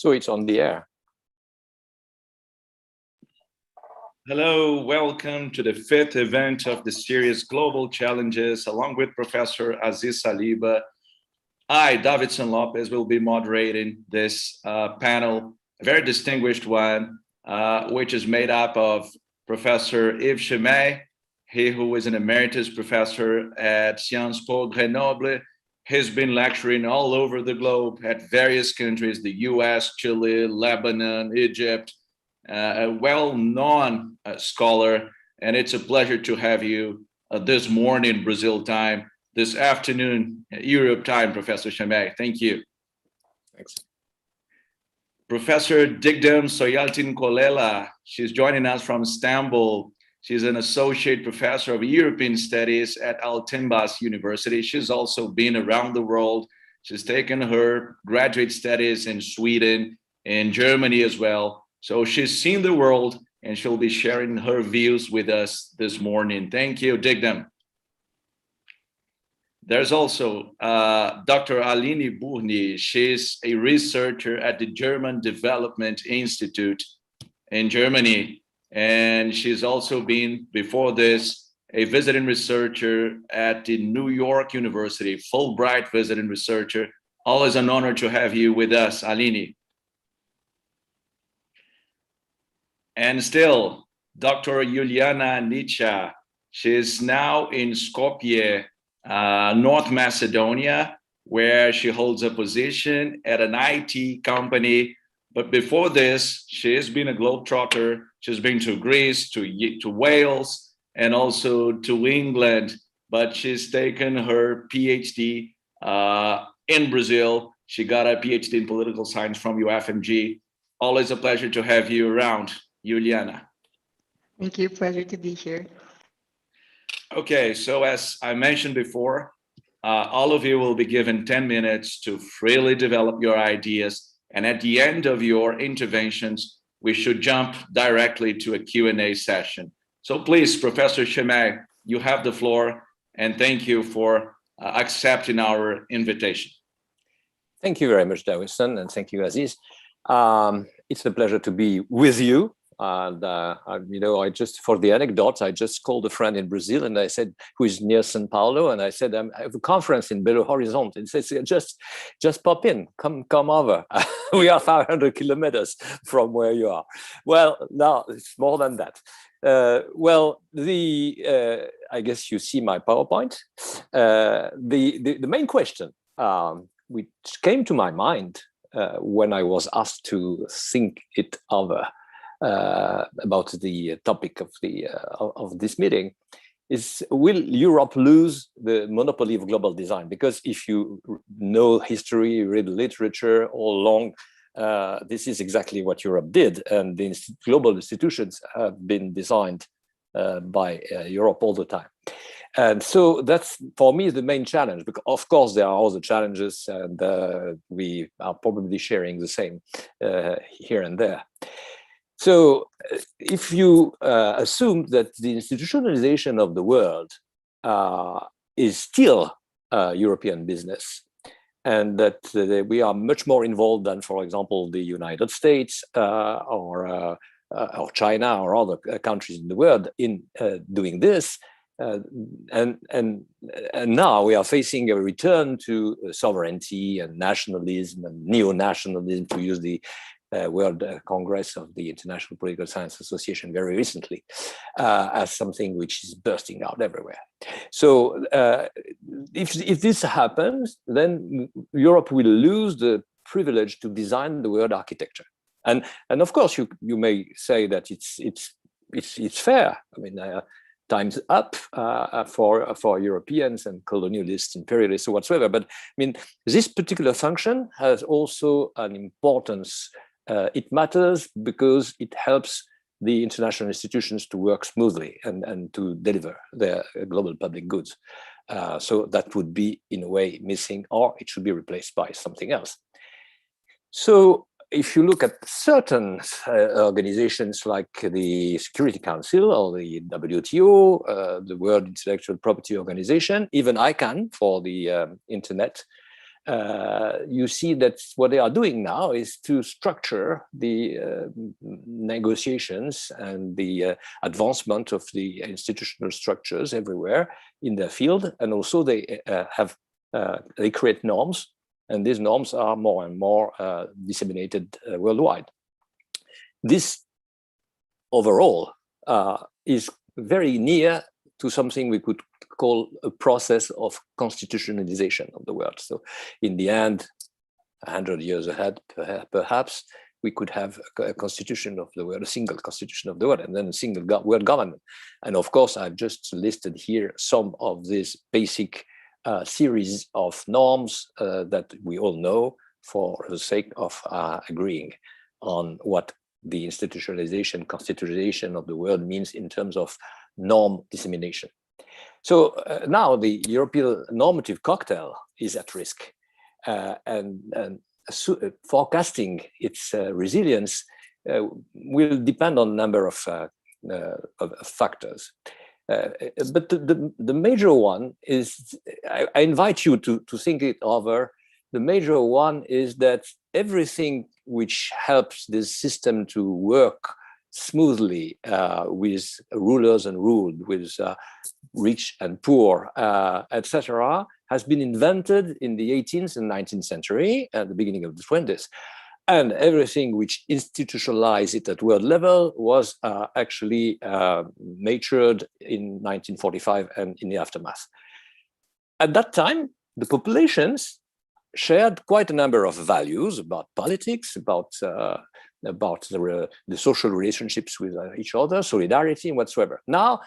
So it's on the air. Hello, welcome to the 5th event of the series Global Challenges, along with Professor Aziz Saliba. I, Dawisson Lopes, will be moderating this panel, a very distinguished one, which is made up of Professor Yves Schemeil, he who is an emeritus professor at Sciences Po Grenoble. He's been lecturing all over the globe at various countries, the US, Chile, Lebanon, Egypt, a well-known scholar, and it's a pleasure to have you this morning, Brazil time, this afternoon, Europe time, Professor Schemeil. Thank you. Thanks. Professor Digdem Soyaltin-Colella, she's joining us from Istanbul. She's an associate professor of European studies at Altınbaş University. She's also been around the world. She's taken her graduate studies in Sweden, in Germany as well. So she's seen the world and she'll be sharing her views with us this morning. Thank you, Digdem. There's also Dr. Aline Burni. She's a researcher at the German Development Institute in Germany. And she's also been, before this, a visiting researcher at the New York University, Fulbright visiting researcher. Always an honor to have you with us, Aline. And still, Dr. Julijana Nicha. She's now in Skopje, North Macedonia, where she holds a position at an IT company. But before this, she has been a globetrotter. She's been to Greece, to Wales, and also to England. But she's taken her PhD in Brazil. She got a PhD in political science from UFMG. Always a pleasure to have you around, Julijana. Thank you. Pleasure to be here. Okay, so as I mentioned before, all of you will be given 10 minutes to freely develop your ideas. And at the end of your interventions, we should jump directly to a Q&A session. So please, Professor Schemeil, you have the floor, and thank you for accepting our invitation. Thank you very much, Dawisson, and thank you, Aziz. It's a pleasure to be with you. And, you know, I just, for the anecdote, I just called a friend in Brazil and I said, who is near Sao Paulo. And I said, I have a conference in Belo Horizonte. And he says, just pop in, come over. We are 500 kilometers from where you are. Well, no, it's more than that. Well, I guess you see my PowerPoint. The main question which came to my mind when I was asked to think it over about the topic of this meeting is, will Europe lose the monopoly of global design? Because if you know history, read literature all along, this is exactly what Europe did, and the global institutions have been designed by Europe all the time. And so that's, for me, the main challenge, because of course there are other challenges, and we are probably sharing the same here and there. So if you assume that the institutionalization of the world is still European business, and that we are much more involved than, for example, the United States or China or other countries in the world in doing this, and now we are facing a return to sovereignty and nationalism and neo-nationalism, to use the World Congress of the International Political Science Association very recently, as something which is bursting out everywhere. So if this happens, then Europe will lose the privilege to design the world architecture. And of course you may say that it's fair. I mean, time's up for Europeans and colonialists, imperialists, or whatsoever. But I mean, this particular function has also an importance. It matters because it helps the international institutions to work smoothly and to deliver their global public goods. So that would be, in a way, missing, or it should be replaced by something else. So if you look at certain organizations like the Security Council or the WTO, the World Intellectual Property Organization, even ICANN for the internet, you see that what they are doing now is to structure the negotiations and the advancement of the institutional structures everywhere in their field. And also they create norms, and these norms are more and more disseminated worldwide. This overall is very near to something we could call a process of constitutionalization of the world. So in the end, 100 years ahead, perhaps, we could have a constitution of the world, a single constitution of the world, and then a single world government. And of course, I've just listed here some of these basic series of norms that we all know for the sake of agreeing on what the institutionalization, constitutionalization of the world means in terms of norm dissemination. So now the European normative cocktail is at risk, and forecasting its resilience will depend on a number of factors. But the major one is, I invite you to think it over. The major one is that everything which helps this system to work smoothly with rulers and ruled, with rich and poor, etc., has been invented in the 18th and 19th century at the beginning of the 20th. And everything which institutionalized it at world level was actually matured in 1945 and in the aftermath. At that time, the populations shared quite a number of values about politics, about the social relationships with each other, solidarity, and whatsoever. Now,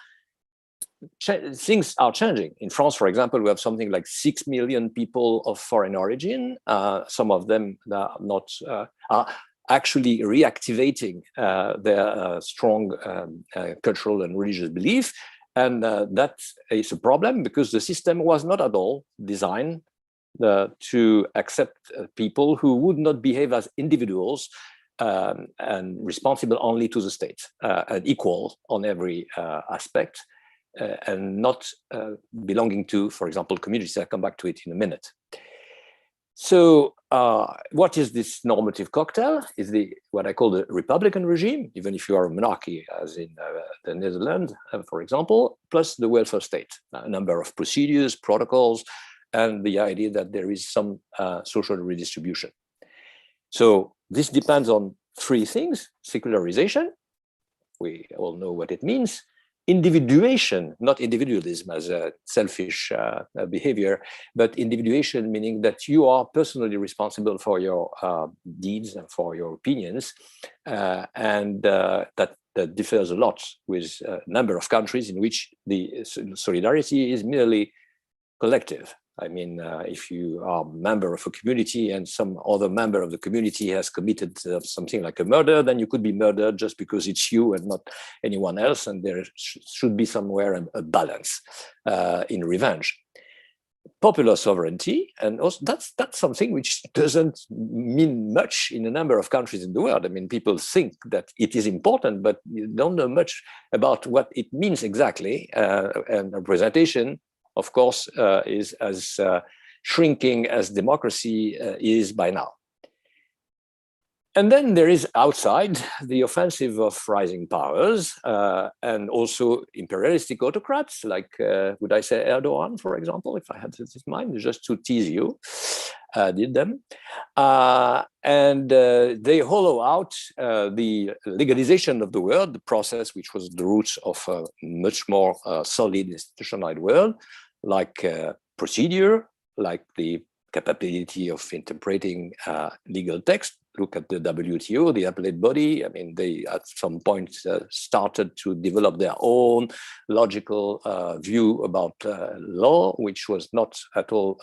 things are changing. In France, for example, we have something like 6 million people of foreign origin. Some of them are actually reactivating their strong cultural and religious belief. And that is a problem because the system was not at all designed to accept people who would not behave as individuals and responsible only to the state and equal on every aspect. And not belonging to, for example, communities. I'll come back to it in a minute. So what is this normative cocktail? Is what I call the Republican regime, even if you are a monarchy, as in the Netherlands, for example, plus the welfare state, a number of procedures, protocols, and the idea that there is some social redistribution. So this depends on three things: secularization, we all know what it means; individuation, not individualism as a selfish behavior, but individuation, meaning that you are personally responsible for your deeds and for your opinions, and that differs a lot with a number of countries in which the solidarity is merely collective. I mean, if you are a member of a community and some other member of the community has committed something like a murder, then you could be murdered just because it's you and not anyone else. And there should be somewhere a balance in revenge. Popular sovereignty, and also that's something which doesn't mean much in a number of countries in the world. I mean, people think that it is important, but you don't know much about what it means exactly. And representation, of course, is as shrinking as democracy is by now. And then there is outside the offensive of rising powers and also imperialistic autocrats, like, would I say Erdogan, for example, if I had this in mind, just to tease you, did them. And they hollow out the legalization of the world, the process which was the roots of a much more solid institutionalized world, like procedure, like the capability of interpreting legal text. Look at the WTO, the appellate body. I mean, they at some point started to develop their own logical view about law, which was not at all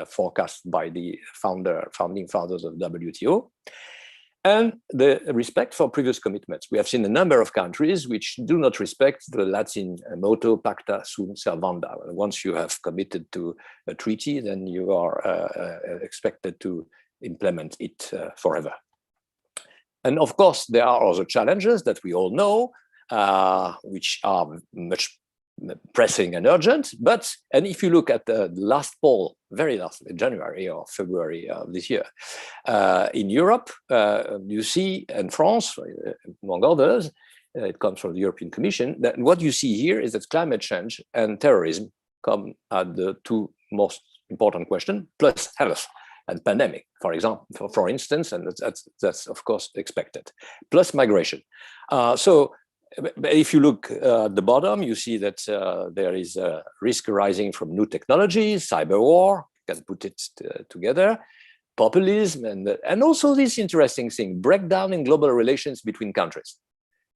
forecast by the founding fathers of WTO. And the respect for previous commitments. We have seen a number of countries which do not respect the Latin motto, pacta sunt servanda. Once you have committed to a treaty, then you are expected to implement it forever. And of course, there are other challenges that we all know, which are much pressing and urgent. And if you look at the last poll, very last, January or February of this year, in Europe, you see, and France, among others, it comes from the European Commission, that what you see here is that climate change and terrorism come at the two most important questions, plus health and pandemic, for example, for instance, and that's of course expected, plus migration. So if you look at the bottom, you see that there is a risk arising from new technologies, cyber war, you can put it together, populism, and also this interesting thing, breakdown in global relations between countries.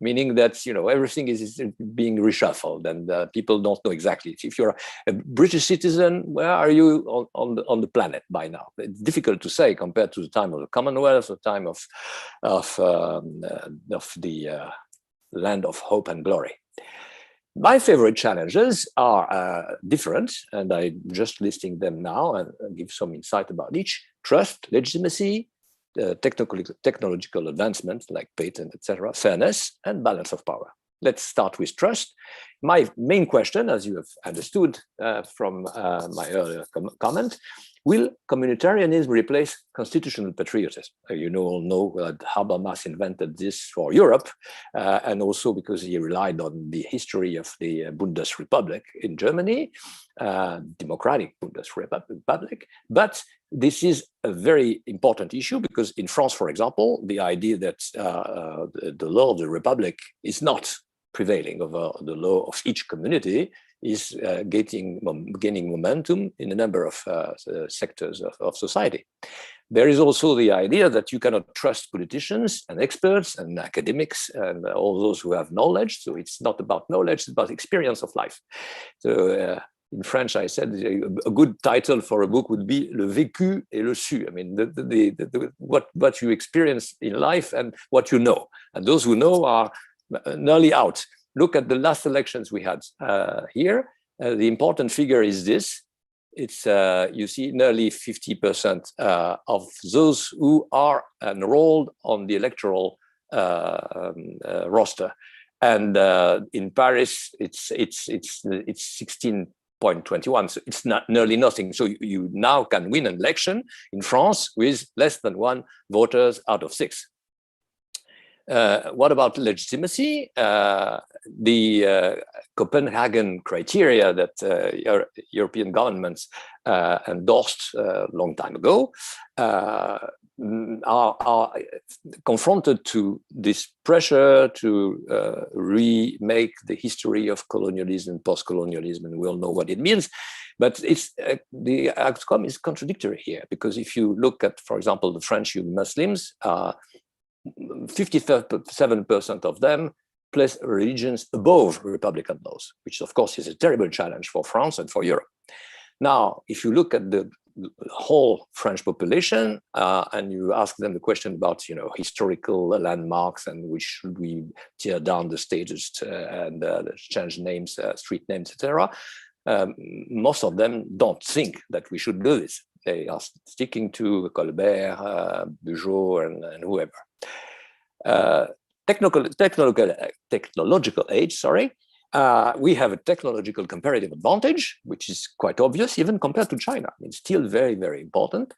Meaning that everything is being reshuffled, and people don't know exactly. If you're a British citizen, where are you on the planet by now? It's difficult to say compared to the time of the Commonwealth, the time of the land of hope and glory. My favorite challenges are different, and I'm just listing them now and give some insight about each: trust, legitimacy, technological advancement like patent, etc., fairness, and balance of power. Let's start with trust. My main question, as you have understood from my earlier comment, will communitarianism replace constitutional patriotism? You all know that Habermas invented this for Europe, and also because he relied on the history of the Bundesrepublik in Germany, democratic Bundesrepublic. But this is a very important issue because in France, for example, the idea that the law of the Republic is not prevailing over the law of each community is gaining momentum in a number of sectors of society. There is also the idea that you cannot trust politicians and experts and academics and all those who have knowledge. So it's not about knowledge, it's about experience of life. So in French, I said a good title for a book would be Le vécu et le su. I mean, what you experience in life and what you know. And those who know are nearly out. Look at the last elections we had here. The important figure is this. It's, you see, nearly 50% of those who are enrolled on the electoral roster. And in Paris, it's 16.21, so it's not nearly nothing. So you now can win an election in France with less than 1 voters out of 6. What about legitimacy? The Copenhagen criteria that European governments endorsed a long time ago are confronted to this pressure to remake the history of colonialism, post-colonialism, and we all know what it means. But it's the outcome is contradictory here, because if you look at, for example, the French Muslims, 57% of them place religions above Republican laws, which of course is a terrible challenge for France and for Europe. Now, if you look at the whole French population and you ask them the question about, historical landmarks and which should we tear down the stages and change names, street names, etc., most of them don't think that we should do this. They are sticking to Colbert, Bugeaud, and whoever. Technological age, sorry. We have a technological comparative advantage, which is quite obvious, even compared to China. It's still very, very important.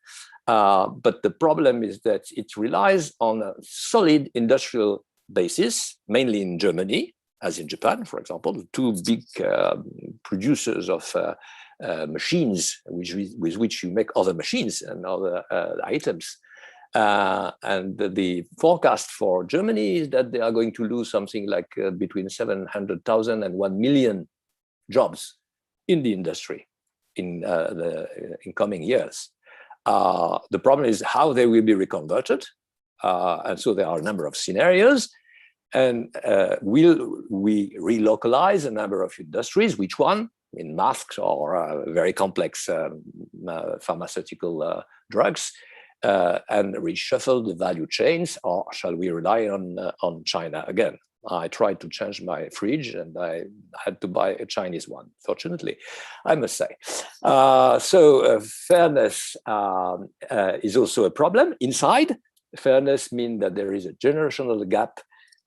But the problem is that it relies on a solid industrial basis, mainly in Germany, as in Japan, for example, the two big producers of machines with which you make other machines and other items. And the forecast for Germany is that they are going to lose something like between 700,000 and 1 million jobs in the industry in coming years. The problem is how they will be reconverted. And so there are a number of scenarios. And will we relocalize a number of industries? Which one? In masks or very complex pharmaceutical drugs, and reshuffle the value chains, or shall we rely on China again? I tried to change my fridge and I had to buy a Chinese one, fortunately, I must say. So fairness is also a problem inside. Fairness means that there is a generational gap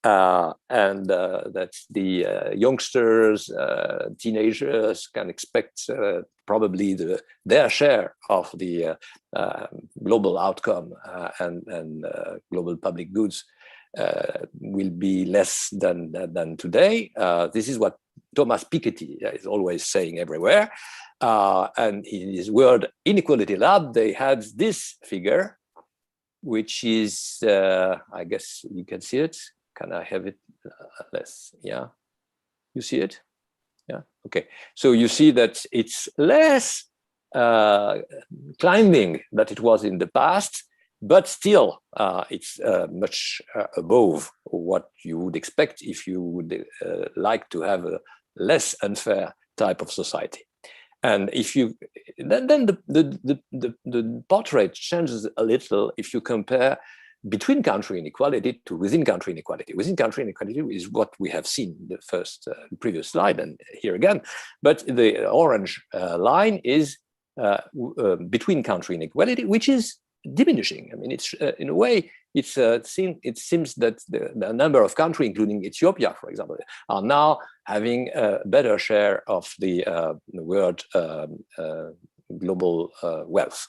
and that the youngsters, teenagers can expect probably their share of the global outcome and global public goods will be less than today. This is what Thomas Piketty is always saying everywhere. And in his World Inequality Lab, they had this figure, which is, I guess you can see it. Can I have it less? Yeah, you see it? Yeah, okay. So you see that it's less climbing than it was in the past, but still it's much above what you would expect if you would like to have a less unfair type of society. And if you then the portrait changes a little if you compare between country inequality to within country inequality. Within country inequality is what we have seen in the first previous slide and here again. But the orange line is between country inequality, which is diminishing. I mean, it's in a way, it seems that the number of countries, including Ethiopia, for example, are now having a better share of the world global wealth.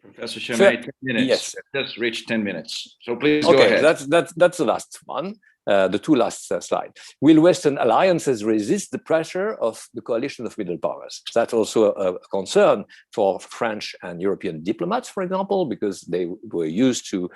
Professor Schemeil, 10 minutes. Yes. Just reached 10 minutes. So please go ahead. That's the last one, the two last slides. Will Western alliances resist the pressure of the coalition of middle powers? That's also a concern for French and European diplomats, for example, because they were used to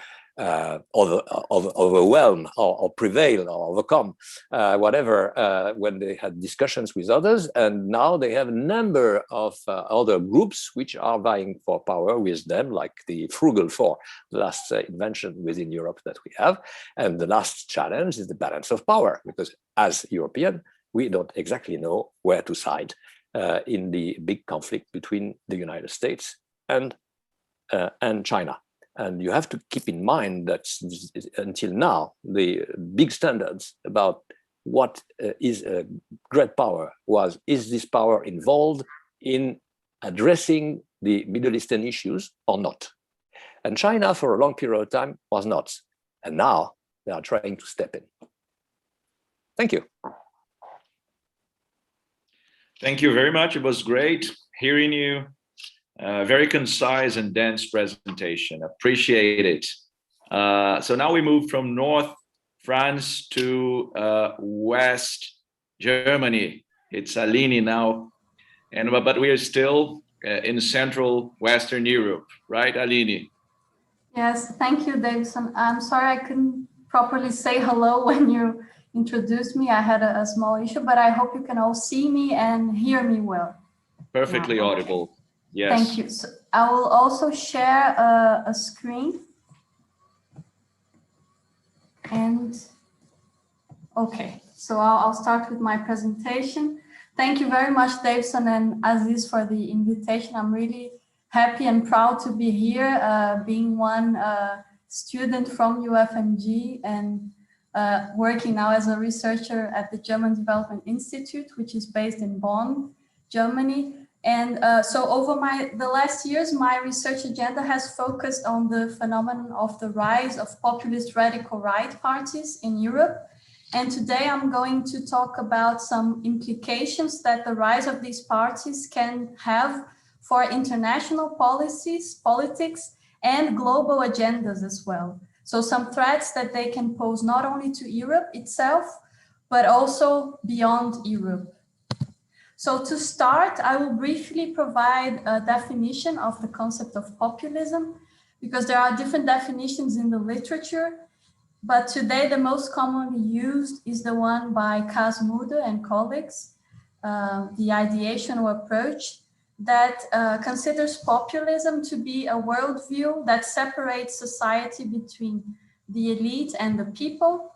overwhelm or prevail or overcome whatever when they had discussions with others, and now they have a number of other groups which are vying for power with them, like the Frugal Four, the last invention within Europe that we have. And the last challenge is the balance of power, because as European, we don't exactly know where to side in the big conflict between the United States and China. And you have to keep in mind that until now, the big standards about what is a great power was, is this power involved in addressing the Middle Eastern issues or not? And China, for a long period of time, was not. And now they are trying to step in. Thank you. Thank you very much. It was great hearing you. Very concise and dense presentation. Appreciate it. So now we move from North France to West Germany. It's Aline now, but we are still in Central Western Europe, right, Aline? Yes, thank you, Dawisson. I'm sorry I couldn't properly say hello when you introduced me. I had a small issue, but I hope you can all see me and hear me well. Perfectly audible. Okay. Yes. Thank you. So I will also share a screen. And okay, so I'll start with my presentation. Thank you very much, Dawisson and Aziz, for the invitation. I'm really happy and proud to be here, being one student from UFMG and working now as a researcher at the German Development Institute, which is based in Bonn, Germany. And so over the last years, my research agenda has focused on the phenomenon of the rise of populist radical right parties in Europe. And today I'm going to talk about some implications that the rise of these parties can have for international policies, politics, and global agendas as well. So some threats that they can pose not only to Europe itself, but also beyond Europe. So to start, I will briefly provide a definition of the concept of populism, because there are different definitions in the literature, but today the most commonly used is the one by Kasmude and colleagues, the ideational approach that considers populism to be a worldview that separates society between the elite and the people,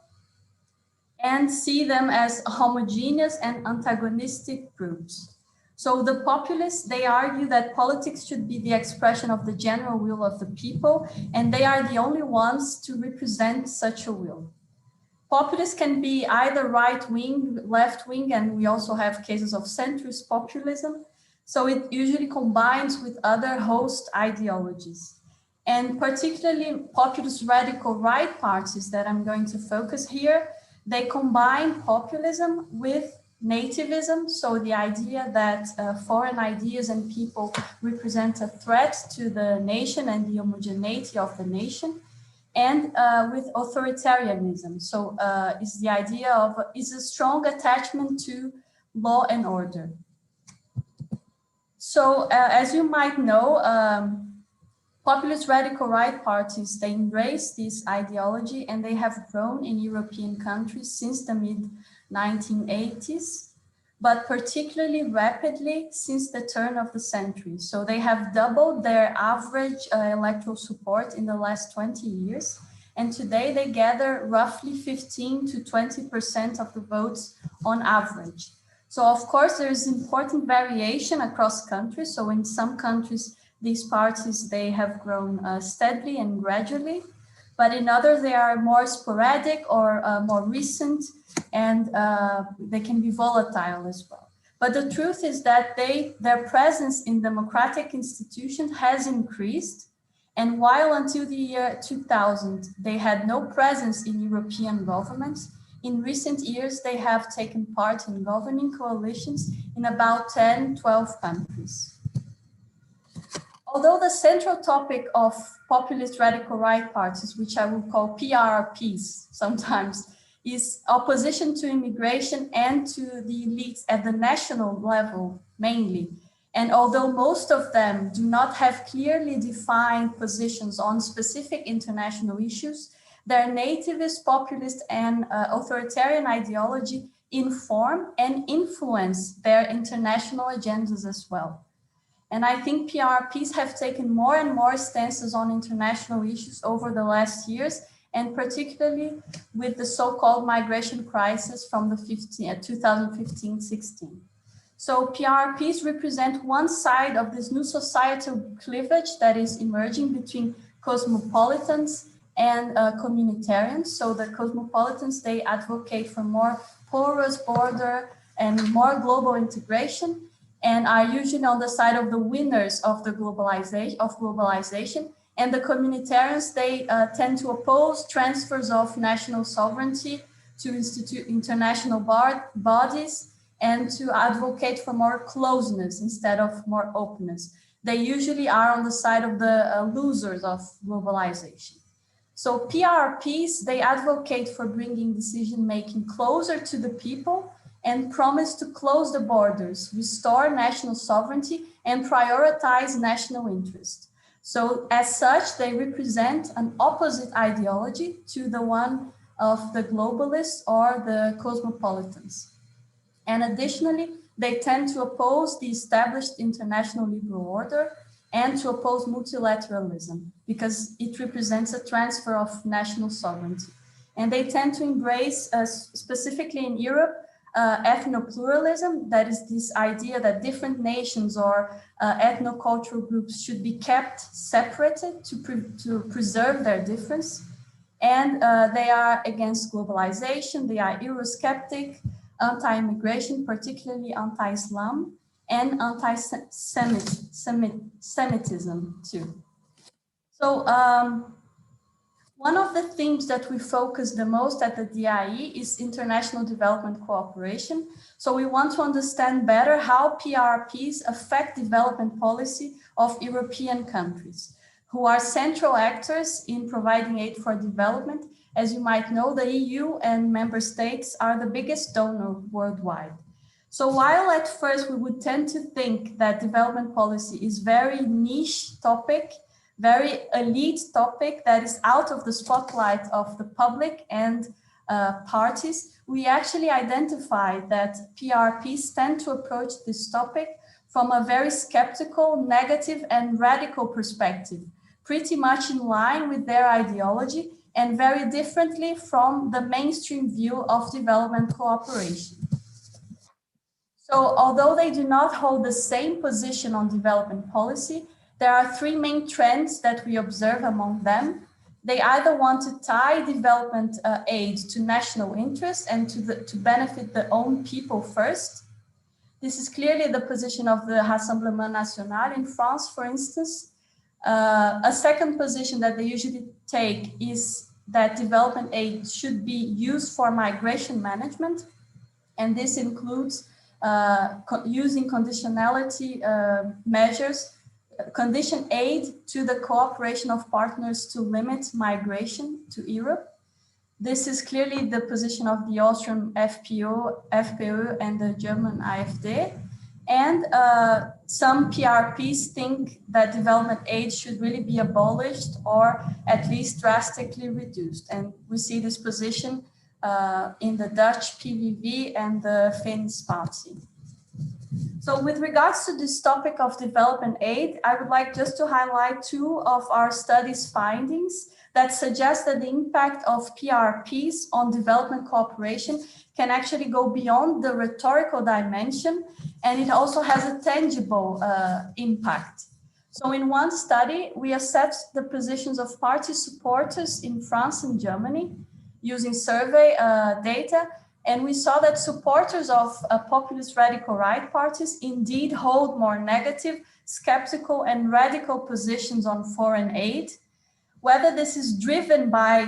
and see them as homogeneous and antagonistic groups. So the populists, they argue that politics should be the expression of the general will of the people, and they are the only ones to represent such a will. Populists can be either right-wing, left-wing, and we also have cases of centrist populism. So it usually combines with other host ideologies. And particularly populist radical right parties that I'm going to focus here, they combine populism with nativism, so the idea that foreign ideas and people represent a threat to the nation and the homogeneity of the nation, and with authoritarianism. So is the idea of is a strong attachment to law and order. So as you might know, populist radical right parties, they embrace this ideology and they have grown in European countries since the mid-1980s, but particularly rapidly since the turn of the century. So they have doubled their average electoral support in the last 20 years. And today they gather roughly 15 to 20% of the votes on average. So of course, there is important variation across countries. So in some countries, these parties, they have grown steadily and gradually, but in others, they are more sporadic or more recent, and they can be volatile as well. But the truth is that their presence in democratic institutions has increased. And while until the year 2000, they had no presence in European governments, in recent years, they have taken part in governing coalitions in about 10, 12 countries. Although the central topic of populist radical right parties, which I would call PRPs sometimes, is opposition to immigration and to the elites at the national level mainly. And although most of them do not have clearly defined positions on specific international issues, their nativist, populist, and authoritarian ideology inform and influence their international agendas as well. And I think PRPs have taken more and more stances on international issues over the last years, and particularly with the so-called migration crisis from the 2015-16. So PRPs represent one side of this new societal cleavage that is emerging between cosmopolitans and communitarians. So the cosmopolitans, they advocate for more porous border and more global integration, and are usually on the side of the winners of the globalization. And the communitarians, they tend to oppose transfers of national sovereignty to international bodies and to advocate for more closeness instead of more openness. They usually are on the side of the losers of globalization. So PRPs, they advocate for bringing decision-making closer to the people and promise to close the borders, restore national sovereignty, and prioritize national interest. So as such, they represent an opposite ideology to the one of the globalists or the cosmopolitans. And additionally, they tend to oppose the established international liberal order and to oppose multilateralism because it represents a transfer of national sovereignty. And they tend to embrace, specifically in Europe, ethnopluralism, that is this idea that different nations or ethnocultural groups should be kept separated to preserve their difference. And they are against globalization, they are Eurosceptic, anti-immigration, particularly anti-Islam, and anti-Semitism too. So one of the themes that we focus the most at the DIE is international development cooperation. So we want to understand better how PRPs affect development policy of European countries, who are central actors in providing aid for development. As you might know, the EU and member states are the biggest donor worldwide. So while at first we would tend to think that development policy is very niche topic, very elite topic that is out of the spotlight of the public and parties, we actually identify that PRPs tend to approach this topic from a very skeptical, negative, and radical perspective, pretty much in line with their ideology and very differently from the mainstream view of development cooperation. So although they do not hold the same position on development policy, there are three main trends that we observe among them. They either want to tie development aid to national interests and to benefit their own people first. This is clearly the position of the Rassemblement National in France, for instance. A second position that they usually take is that development aid should be used for migration management. And this includes using conditionality measures, condition aid to the cooperation of partners to limit migration to Europe. This is clearly the position of the Austrian FPÖ and the German AfD. And some PRPs think that development aid should really be abolished or at least drastically reduced. And we see this position in the Dutch PVV and the Finns Party. So with regards to this topic of development aid, I would like just to highlight two of our study's findings that suggest that the impact of PRPs on development cooperation can actually go beyond the rhetorical dimension, and it also has a tangible impact. So in one study, we assessed the positions of party supporters in France and Germany using survey data, and we saw that supporters of populist radical right parties indeed hold more negative, skeptical, and radical positions on foreign aid. Whether this is driven by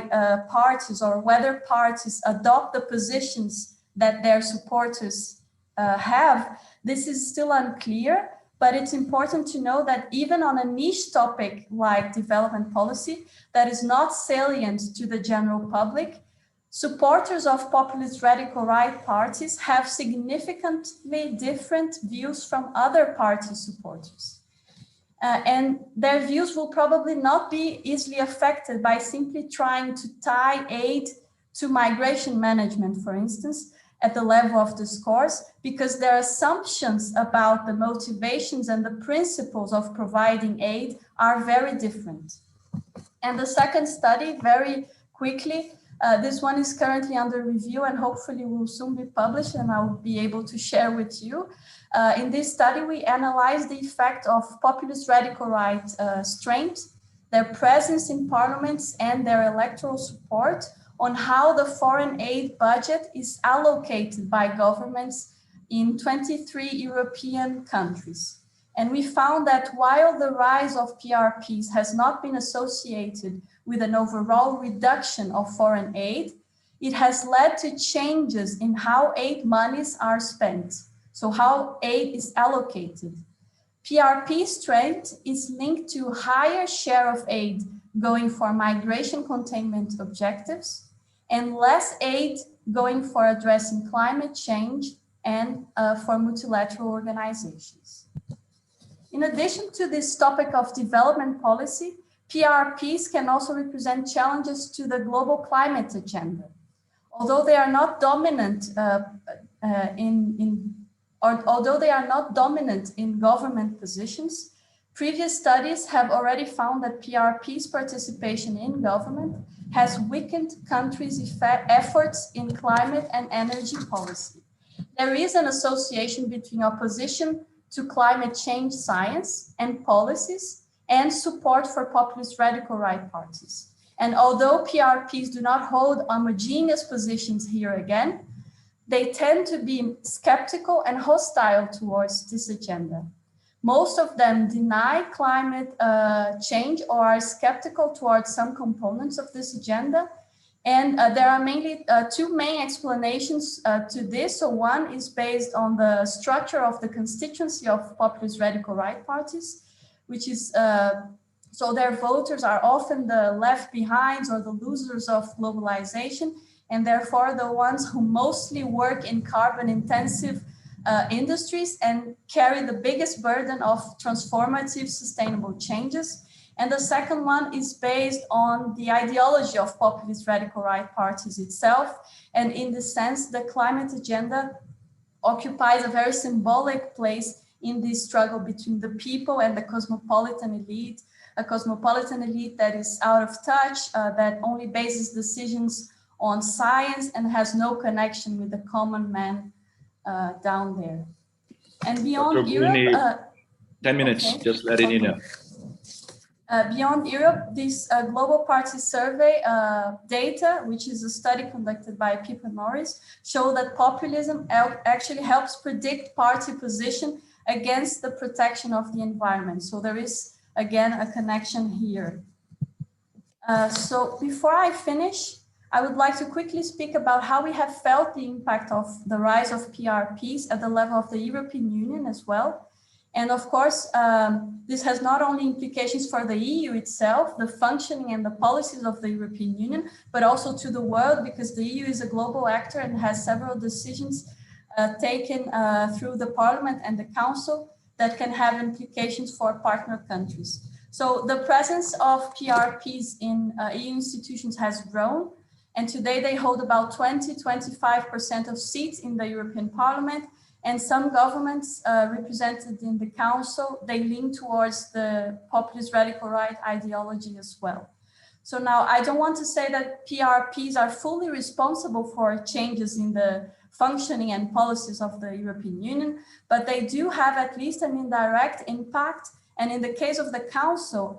parties or whether parties adopt the positions that their supporters have, this is still unclear, but it's important to know that even on a niche topic like development policy that is not salient to the general public, supporters of populist radical right parties have significantly different views from other party supporters. And their views will probably not be easily affected by simply trying to tie aid to migration management, for instance, at the level of discourse, because their assumptions about the motivations and the principles of providing aid are very different. And the second study, very quickly, this one is currently under review and hopefully will soon be published and I will be able to share with you. In this study, we analyzed the effect of populist radical right strength, their presence in parliaments and their electoral support on how the foreign aid budget is allocated by governments in 23 European countries. And we found that while the rise of PRPs has not been associated with an overall reduction of foreign aid, it has led to changes in how aid monies are spent, so how aid is allocated. PRP strength is linked to higher share of aid going for migration containment objectives and less aid going for addressing climate change and for multilateral organizations. In addition to this topic of development policy, PRPs can also represent challenges to the global climate agenda. Although they are not dominant in government positions, previous studies have already found that PRP's participation in government has weakened countries' efforts in climate and energy policy. There is an association between opposition to climate change science and policies and support for populist radical right parties. And although PRPs do not hold homogeneous positions here again, they tend to be skeptical and hostile towards this agenda. Most of them deny climate change or are skeptical towards some components of this agenda. And there are mainly two main explanations to this. So one is based on the structure of the constituency of populist radical right parties, which is, so their voters are often the left behinds or the losers of globalization, and therefore the ones who mostly work in carbon intensive industries and carry the biggest burden of transformative sustainable changes. And the second one is based on the ideology of populist radical right parties itself. And in this sense, the climate agenda occupies a very symbolic place in this struggle between the people and the cosmopolitan elite, a cosmopolitan elite that is out of touch, that only bases decisions on science and has no connection with the common man down there. And beyond Europe... 10 minutes, okay. Just letting you know. Beyond Europe, this Global Party Survey data, which is a study conducted by Pippa Norris, show that populism actually helps predict party position against the protection of the environment. So there is, again, a connection here. So before I finish, I would like to quickly speak about how we have felt the impact of the rise of PRPs at the level of the European Union as well. And of course, this has not only implications for the EU itself, the functioning and the policies of the European Union, but also to the world, because the EU is a global actor and has several decisions taken through the Parliament and the Council that can have implications for partner countries. So the presence of PRPs in EU institutions has grown, and today they hold about 20–25% of seats in the European Parliament, and some governments represented in the Council, they lean towards the populist radical right ideology as well. So now I don't want to say that PRPs are fully responsible for changes in the functioning and policies of the European Union, but they do have at least an indirect impact. And in the case of the Council,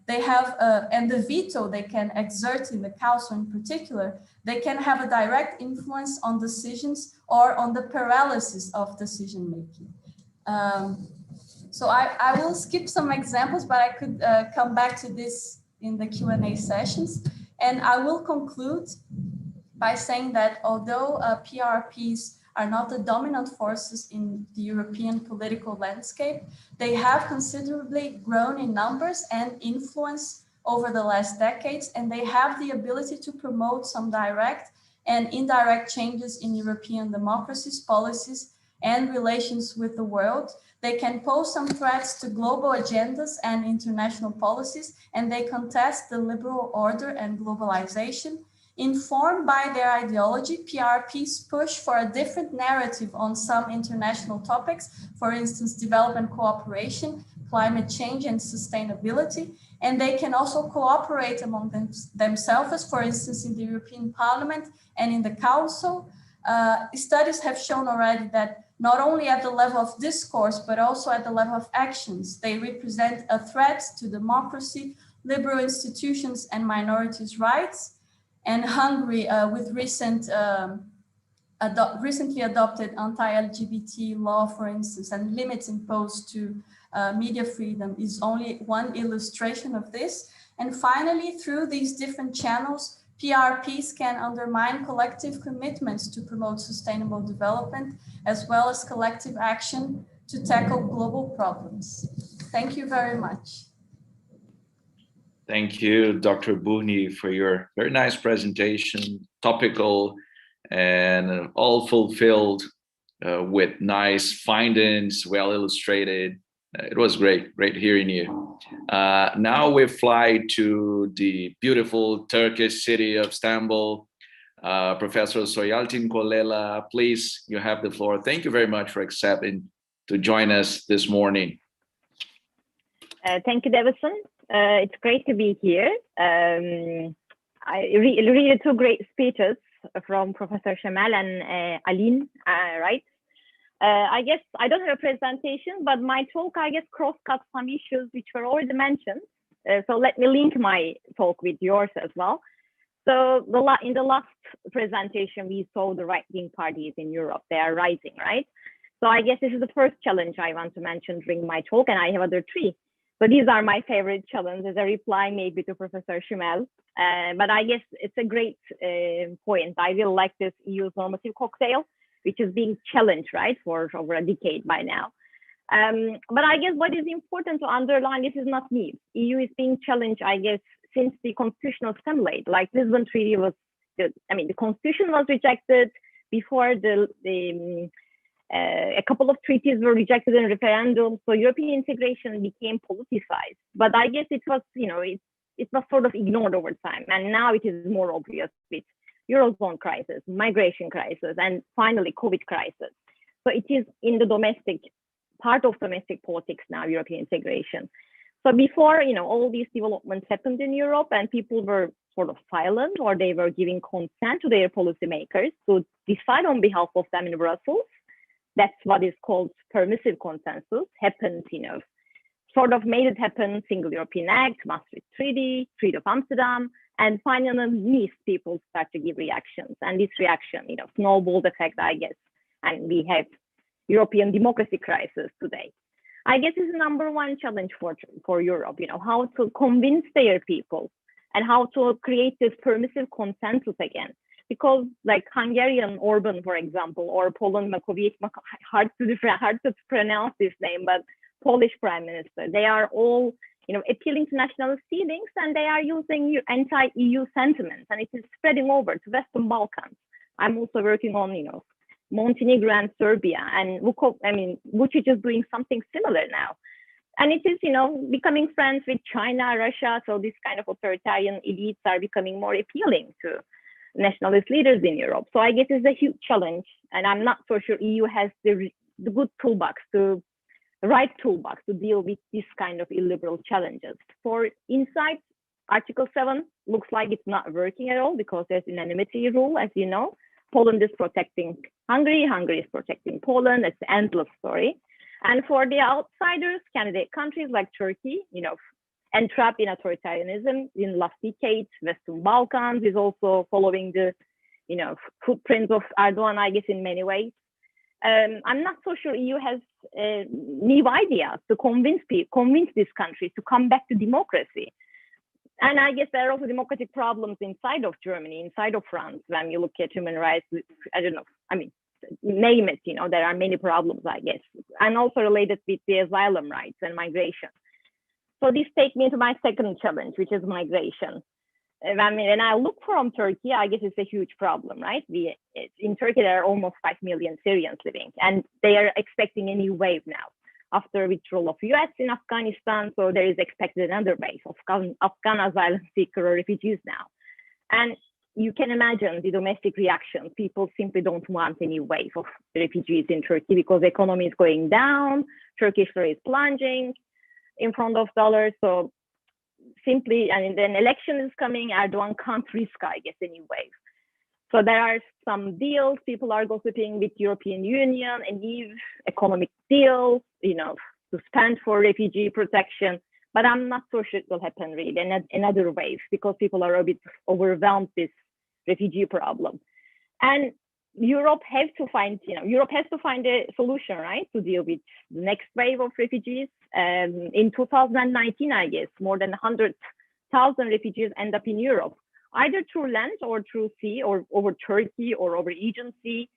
they have, and the veto they can exert in the Council in particular, they can have a direct influence on decisions or on the paralysis of decision making. So I will skip some examples, but I could come back to this in the Q&A sessions. And I will conclude by saying that although PRPs are not the dominant forces in the European political landscape, they have considerably grown in numbers and influence over the last decades, and they have the ability to promote some direct and indirect changes in European democracies, policies, and relations with the world. They can pose some threats to global agendas and international policies, and they contest the liberal order and globalization. Informed by their ideology, PRPs push for a different narrative on some international topics, for instance, development cooperation, climate change, and sustainability. And they can also cooperate among themselves, for instance, in the European Parliament and in the Council. Studies have shown already that not only at the level of discourse, but also at the level of actions, they represent a threat to democracy, liberal institutions, and minorities' rights. And Hungary, with recently adopted anti-LGBT law, for instance, and limits imposed to media freedom is only one illustration of this. And finally, through these different channels, PRPs can undermine collective commitments to promote sustainable development, as well as collective action to tackle global problems. Thank you very much. Thank you, Dr. Burni, for your very nice presentation, topical and all fulfilled with nice findings, well illustrated. It was great hearing you. Now we fly to the beautiful Turkish city of Istanbul. Professor Soyaltin-Colella, please, you have the floor. Thank you very much for accepting to join us this morning. Thank you, Dawisson. It's great to be here. I read two great speeches from Professor Schemeil and Aline, right? I guess I don't have a presentation, but my talk, I guess, cross-cuts some issues which were already mentioned. So let me link my talk with yours as well. So in the last presentation, we saw the right-wing parties in Europe. They are rising, right? So I guess this is the first challenge I want to mention during my talk, and I have other three. So these are my favorite challenges, a reply maybe to Professor Schemeil. But I guess it's a great point. I really like this EU's normative cocktail, which is being challenged, right, for over a decade by now. But I guess what is important to underline, this is not new. EU is being challenged, I guess, since the constitutional assembly. Like Lisbon Treaty was, the constitution was rejected before a couple of treaties were rejected in referendum. So European integration became politicized. But I guess it was, it was sort of ignored over time. And now it is more obvious with Eurozone crisis, migration crisis, and finally COVID crisis. So it is in the part of domestic politics now, European integration. So before, all these developments happened in Europe and people were sort of silent, or they were giving consent to their policymakers to decide on behalf of them in Brussels. That's what is called permissive consensus, happened, sort of made it happen, Single European Act, Maastricht Treaty, Treaty of Amsterdam, and finally, Nice people start to give reactions. And this reaction, snowballed effect, I guess, and we have European democracy crisis today. I guess is the number one challenge for Europe, how to convince their people and how to create this permissive consensus again. Because like Hungarian Orban, for example, or Poland Makovic, hard to pronounce this name, but Polish Prime Minister, they are all, you know, appealing to nationalist feelings, and they are using anti-EU sentiments, and it is spreading over to Western Balkans. I'm also working on, you know, Montenegro and Serbia, and Vučić is doing something similar now. And it is, you know, becoming friends with China, Russia, so this kind of authoritarian elites are becoming more appealing to nationalist leaders in Europe. So I guess it's a huge challenge, and I'm not so sure EU has the good toolbox, the right toolbox to deal with this kind of illiberal challenges. For inside, Article 7 looks like it's not working at all because there's unanimity rule, as you know. Poland is protecting Hungary, Hungary is protecting Poland. It's an endless story. And for the outsiders, candidate countries like Turkey, you know, entrapped in authoritarianism in the last decade, Western Balkans is also following the, you know, footprints of Erdogan, I guess, in many ways. I'm not so sure EU has new ideas to convince these countries to come back to democracy. And I guess there are also democratic problems inside of Germany, inside of France, when you look at human rights. I don't know, I mean, name it, you know, there are many problems, I guess, and also related with the asylum rights and migration. So this takes me to my second challenge, which is migration. I mean, when I look from Turkey, I guess it's a huge problem, right? In Turkey, there are almost 5 million Syrians living, and they are expecting a new wave now after withdrawal of US in Afghanistan. So there is expected another wave of Afghan asylum seeker or refugees now. And you can imagine the domestic reaction. People simply don't want any wave of refugees in Turkey because the economy is going down, Turkish lira is plunging in front of dollars. So simply, and then election is coming, Erdogan can't risk, I guess, any wave. So there are some deals, people are gossiping with European Union and EU economic deals, you know, to spend for refugee protection. But I'm not so sure it will happen really, another wave, because people are a bit overwhelmed with this refugee problem. And Europe has to find a solution, right, to deal with the next wave of refugees. In 2019, I guess, more than 100,000 refugees end up in Europe, either through land or through sea or over Turkey or over Aegean Sea.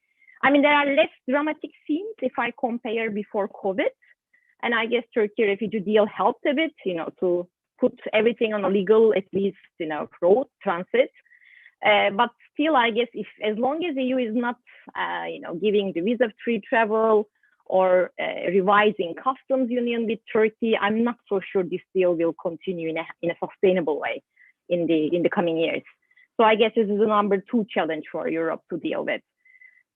I mean, there are less dramatic scenes if I compare before COVID. And I guess Turkey refugee deal helped a bit, you know, to put everything on a legal, at least, you know, road transit. But still, I guess, as long as the EU is not, you know, giving the visa-free travel or revising customs union with Turkey, I'm not so sure this deal will continue in a sustainable way in the coming years. So I guess this is the number 2 challenge for Europe to deal with.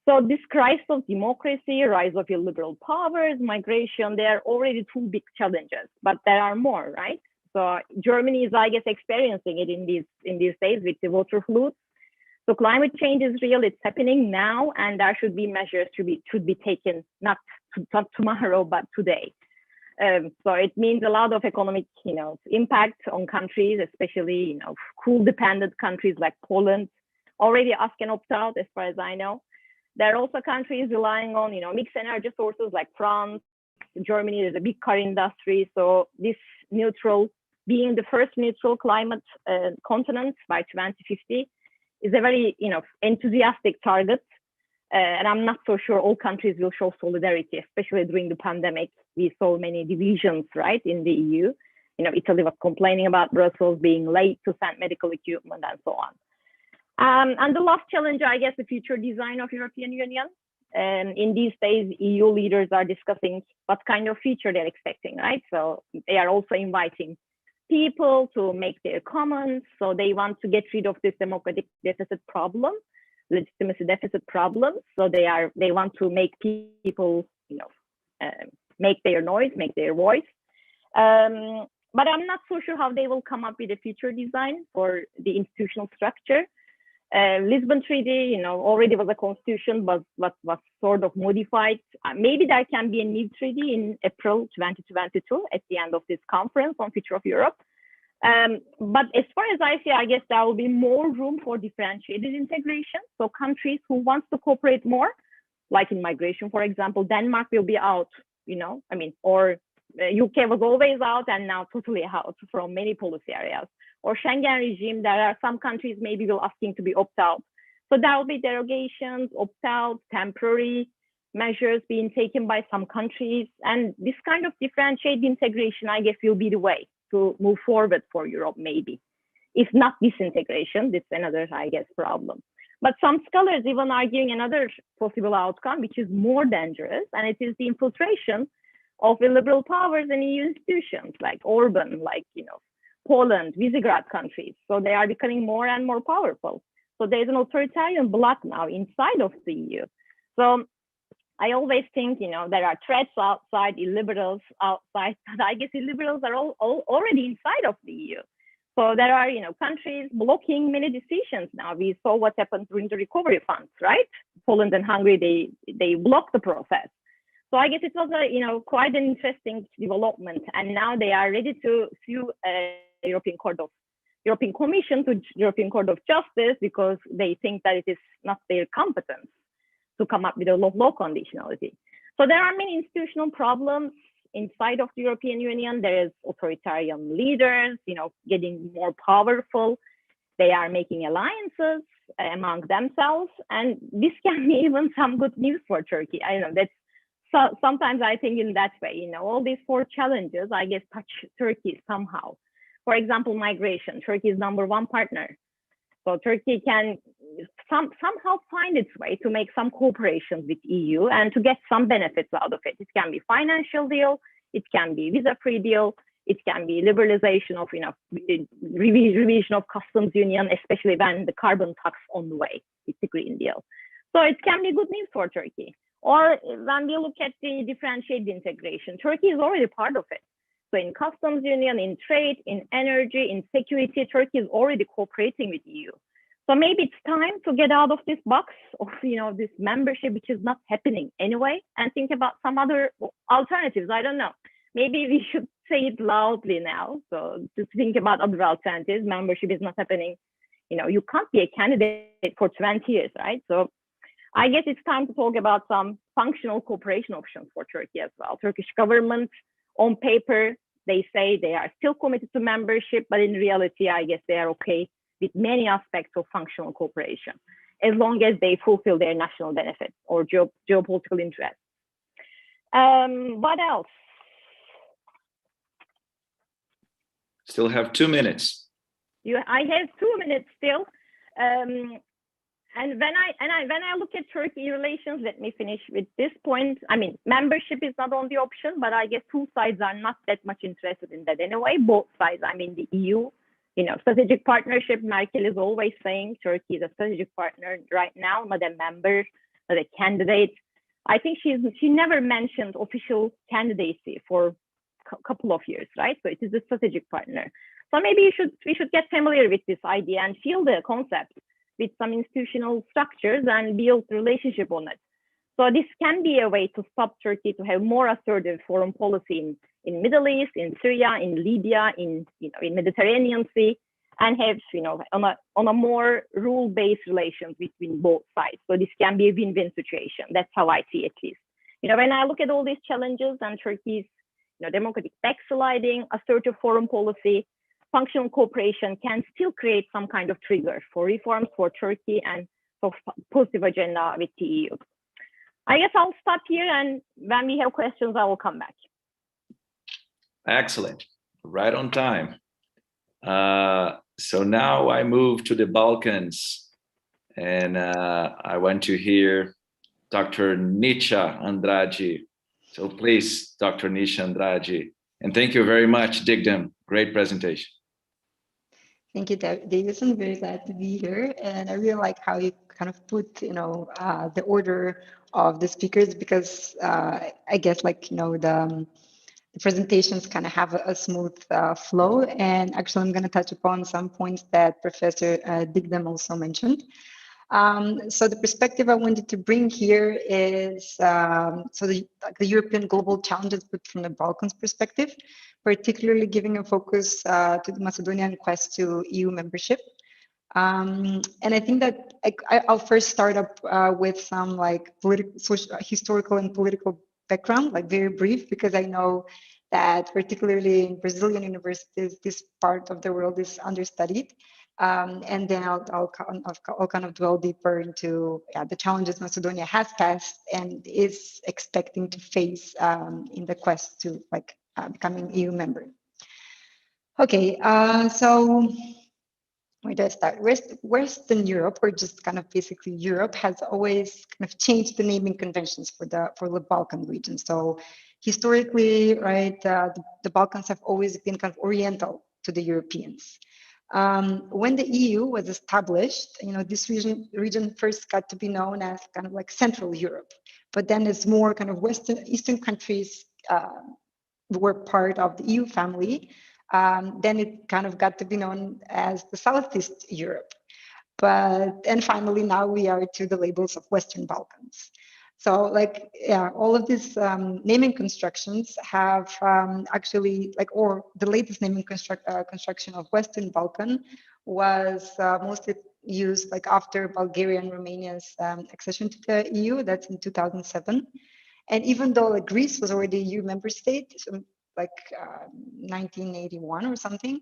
So this crisis of democracy, rise of illiberal powers, migration, they are already 2 big challenges, but there are more, right? So Germany is, I guess, experiencing it in these days with the water floods. So climate change is real, it's happening now, and there should be measures should be taken, not tomorrow, but today. So it means a lot of economic, you know, impact on countries, especially, you know, coal-dependent countries like Poland, already ask and opt out, as far as I know. There are also countries relying on, you know, mixed energy sources like France, Germany. There's a big car industry. So this being the first neutral climate continent by 2050 is a very, you know, enthusiastic target. And I'm not so sure all countries will show solidarity, especially during the pandemic. We saw many divisions, right, in the EU. You know, Italy was complaining about Brussels being late to send medical equipment and so on. And the last challenge, I guess, the future design of European Union. In these days, EU leaders are discussing what kind of future they're expecting, right? So they are also inviting people to make their comments. So they want to get rid of this democratic deficit problem, legitimacy deficit problem. So they want to make people, you know, make their noise, make their voice. But I'm not so sure how they will come up with a future design for the institutional structure. Lisbon Treaty, you know, already was a constitution, but was sort of modified. Maybe there can be a new treaty in April 2022 at the end of this conference on future of Europe. But as far as I see, I guess there will be more room for differentiated integration. So countries who want to cooperate more, like in migration, for example, Denmark will be out, you know, I mean, or UK was always out and now totally out from many policy areas. or Schengen regime, there are some countries maybe will asking to be opt-out. So there will be derogations, opt-out, temporary measures being taken by some countries. And this kind of differentiated integration, I guess, will be the way to move forward for Europe, maybe. If not disintegration, this is another, I guess, problem. But some scholars even arguing another possible outcome, which is more dangerous, and it is the infiltration of illiberal powers in EU institutions, like Orban, like, you know, Poland, Visegrad countries. So they are becoming more and more powerful. So there's an authoritarian bloc now inside of the EU. So I always think, you know, there are threats outside, illiberals outside, but I guess illiberals are all already inside of the EU. So there are, you know, countries blocking many decisions now. We saw what happened during the recovery funds, right? Poland and Hungary, they blocked the process. So I guess it was a, you know, quite an interesting development. And now they are ready to sue European Commission to European Court of Justice because they think that it is not their competence to come up with a law conditionality. So there are many institutional problems inside of the European Union. There is authoritarian leaders, you know, getting more powerful. They are making alliances among themselves, and this can be even some good news for Turkey. I don't know, that's sometimes I think in that way, you know, all these four challenges, I guess, touch Turkey somehow. For example, migration, Turkey is #1 partner. So Turkey can somehow find its way to make some cooperation with EU and to get some benefits out of it. It can be financial deal, it can be visa-free deal, it can be liberalization of, you know, revision of customs union, especially when the carbon tax on the way with the Green Deal. So it can be good news for Turkey. Or when we look at the differentiated integration, Turkey is already part of it. So in customs union, in trade, in energy, in security, Turkey is already cooperating with EU. So maybe it's time to get out of this box of, you know, this membership, which is not happening anyway, and think about some other alternatives. I don't know. Maybe we should say it loudly now. So to think about other alternatives, membership is not happening. You know, you can't be a candidate for 20 years, right? So I guess it's time to talk about some functional cooperation options for Turkey as well. Turkish government, on paper, they say they are still committed to membership, but in reality, I guess they are okay with many aspects of functional cooperation, as long as they fulfill their national benefits or geopolitical interests. What else? Still have 2 minutes. I have 2 minutes still. And when I look at Turkey relations, let me finish with this point. I mean, membership is not only option, but I guess two sides are not that much interested in that anyway. Both sides, I mean, the EU, you know, strategic partnership. Merkel is always saying Turkey is a strategic partner right now, not a member, not a candidate. I think she never mentioned official candidacy for a couple of years, right? So it is a strategic partner. So maybe we should get familiar with this idea and feel the concept with some institutional structures and build relationship on it. So this can be a way to stop Turkey to have more assertive foreign policy in Middle East, in Syria, in Libya, in Mediterranean Sea, and have, you know, on a more rule-based relations between both sides. So this can be a win-win situation. That's how I see it, at least. You know, when I look at all these challenges and Turkey's, you know, democratic backsliding, assertive foreign policy, functional cooperation can still create some kind of trigger for reforms for Turkey and for positive agenda with the EU. I guess I'll stop here, and when we have questions, I will come back. Excellent, right on time. So now I move to the Balkans, and I want to hear Dr. Nicha Andrade. So please, Dr. Nicha Andrade, and thank you very much, Digdem. Great presentation. Thank you, Dawisson. Very glad to be here, and I really like how you kind of put, you know, the order of the speakers, because I guess, like, you know, the presentations kind of have a smooth flow. And actually, I'm going to touch upon some points that Professor Digdem also mentioned. So the perspective I wanted to bring here is the European global challenges, but from the Balkans perspective, particularly giving a focus to the Macedonian quest to EU membership. And I think that I'll first start up with some like historical and political background, like very brief, because I know that particularly in Brazilian universities, this part of the world is understudied. And then I'll kind of dwell deeper into the challenges Macedonia has passed and is expecting to face in the quest to becoming EU member. Okay, so where do I start? Western Europe, or just kind of basically Europe, has always kind of changed the naming conventions for the Balkan region. So historically, right, the Balkans have always been kind of oriental to the Europeans. When the EU was established, this region first got to be known as kind of like Central Europe, but then as more kind of Eastern countries were part of the EU family, then it kind of got to be known as the Southeast Europe. And finally, now we are to the labels of Western Balkans. So all of these naming constructions have actually or the latest naming construction of Western Balkan was mostly used after Bulgaria and Romania's accession to the EU, that's in 2007. And even though Greece was already a EU member state, so 1981 or something,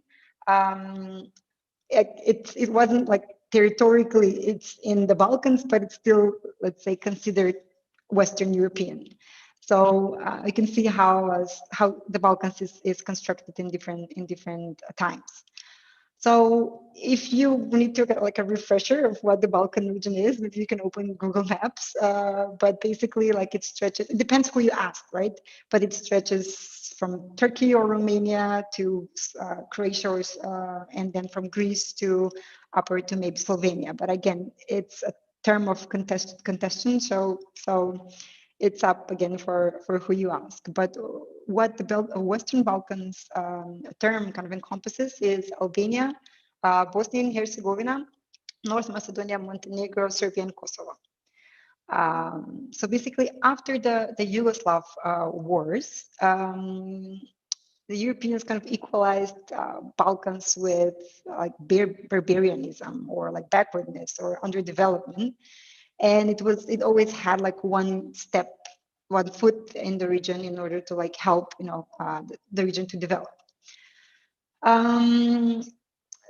it wasn't territorially it's in the Balkans, but it's still, let's say, considered Western European. So you can see how the Balkans is constructed in different times. So if you need to get a refresher of what the Balkan region is, maybe you can open Google Maps. But basically, it stretches. It depends who you ask, right? But it stretches from Turkey or Romania to Croatia, and then from Greece to upper to maybe Slovenia. But again, it's a term of contention. So it's up again for who you ask. But what the Western Balkans term kind of encompasses is Albania, Bosnia and Herzegovina, North Macedonia, Montenegro, Serbia, and Kosovo. So basically, after the Yugoslav wars, the Europeans kind of equalized Balkans with barbarianism or backwardness or underdevelopment. And it always had one foot in the region in order to help the region to develop.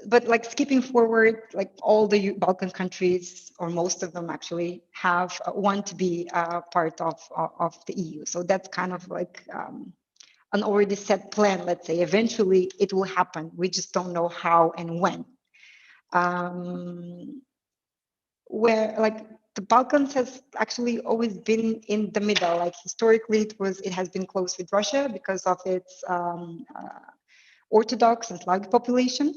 But skipping forward, all the Balkan countries, or most of them actually, have want to be part of the EU. So that's kind of an already set plan. Let's say eventually it will happen. We just don't know how and when. Where the Balkans has actually always been in the middle. Historically, it has been close with Russia because of its Orthodox and Slavic population,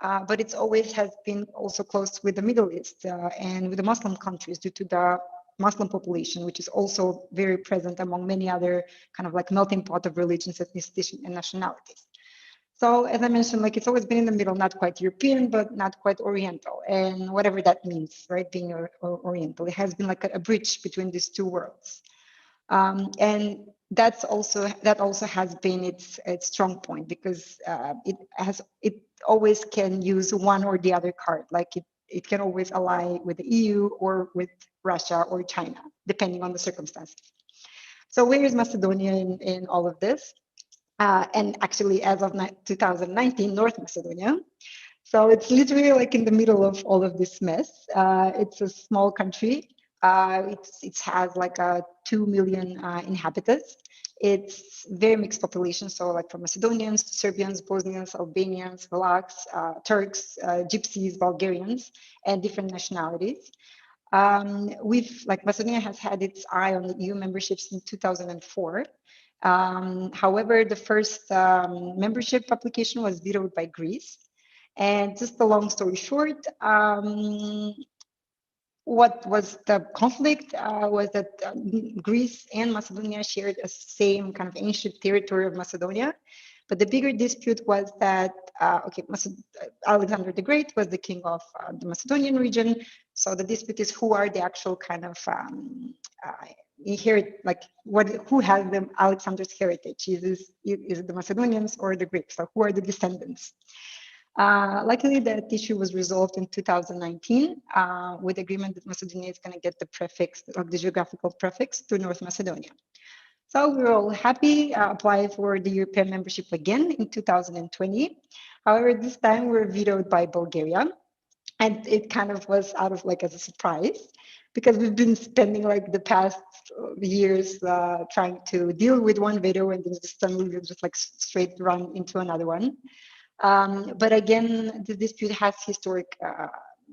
but it's always has been also close with the Middle East and with the Muslim countries due to the Muslim population, which is also very present among many other kind of melting pot of religions, ethnicities, and nationalities. So as I mentioned, it's always been in the middle, not quite European, but not quite Oriental, and whatever that means, right? Being Oriental, it has been a bridge between these two worlds, and that also has been its strong point, because it always can use one or the other card. It can always ally with the EU or with Russia or China, depending on the circumstances. So where is Macedonia in all of this? And actually, as of 2019, North Macedonia. So it's literally in the middle of all of this mess. It's a small country. It has 2 million inhabitants. It's very mixed population. So from Macedonians to Serbians, Bosnians, Albanians, Vlachs, Turks, Gypsies, Bulgarians, and different nationalities. Macedonia has had its eye on the EU membership since 2004. However, the first membership application was vetoed by Greece. And just a long story short, what was the conflict was that Greece and Macedonia shared a same kind of ancient territory of Macedonia. But the bigger dispute was that, Alexander the Great was the king of the Macedonian region. So the dispute is who are the actual kind of who has Alexander's heritage? Is it the Macedonians or the Greeks? So who are the descendants? Luckily, that issue was resolved in 2019 with agreement that Macedonia is going to get the prefix, the geographical prefix, to North Macedonia. So we were all happy, apply for the European membership again in 2020. However, this time we were vetoed by Bulgaria. And it kind of was out of like as a surprise, because we've been spending like the past years trying to deal with one veto, and then just suddenly we just like straight run into another one. But again, the dispute has historic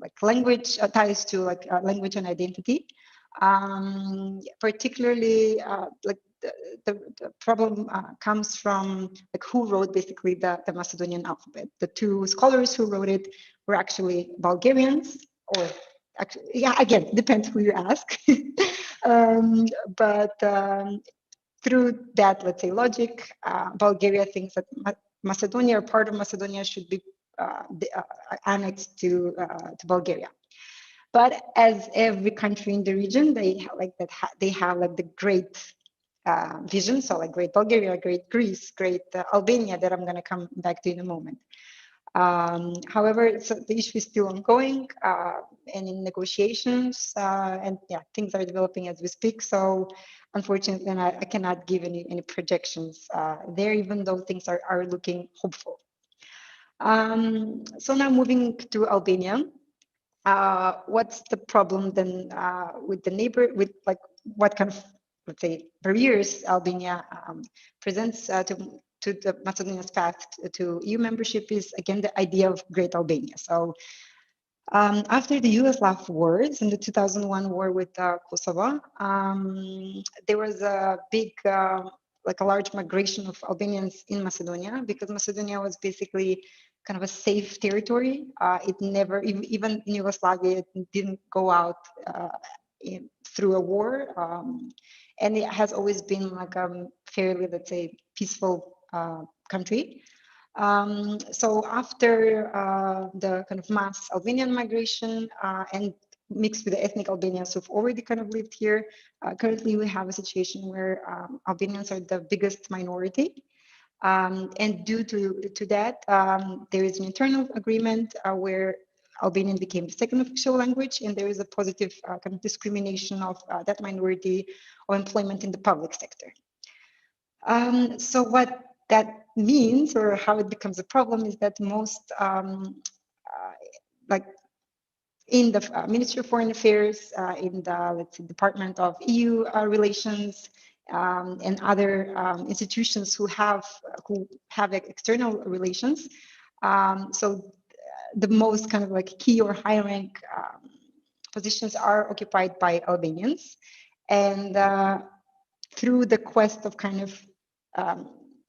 like language ties to like language and identity. Particularly like the problem comes from like who wrote basically the Macedonian alphabet. The two scholars who wrote it were actually Bulgarians, or actually, yeah, again, depends who you ask. But through that, let's say, logic, Bulgaria thinks that Macedonia, or part of Macedonia, should be annexed to Bulgaria. But as every country in the region, they have like that. They have like the great vision. So like great Bulgaria, great Greece, great Albania, that I'm going to come back to in a moment. However, so the issue is still ongoing and in negotiations, and yeah, things are developing as we speak. So unfortunately, I cannot give any projections there, even though things are looking hopeful. So now moving to Albania. What's the problem then with the neighbor, with like what kind of, let's say, barriers Albania presents to the Macedonia's path to EU membership is, again, the idea of Great Albania. So after the Yugoslav wars and the 2001 war with Kosovo, there was a big, like a large migration of Albanians in Macedonia, because Macedonia was basically kind of a safe territory. It never, even in Yugoslavia, it didn't go out through a war. And it has always been like a fairly, let's say, peaceful country. So after the kind of mass Albanian migration and mixed with the ethnic Albanians who've already kind of lived here, currently we have a situation where Albanians are the biggest minority. And due to that, there is an internal agreement where Albanian became the second official language, and there is a positive kind of discrimination of that minority or employment in the public sector. So what that means, or how it becomes a problem, is that most like in the Ministry of Foreign Affairs, in the, let's say, Department of EU Relations, and other institutions who have external relations. So the most kind of like key or high rank positions are occupied by Albanians, and through the quest of kind of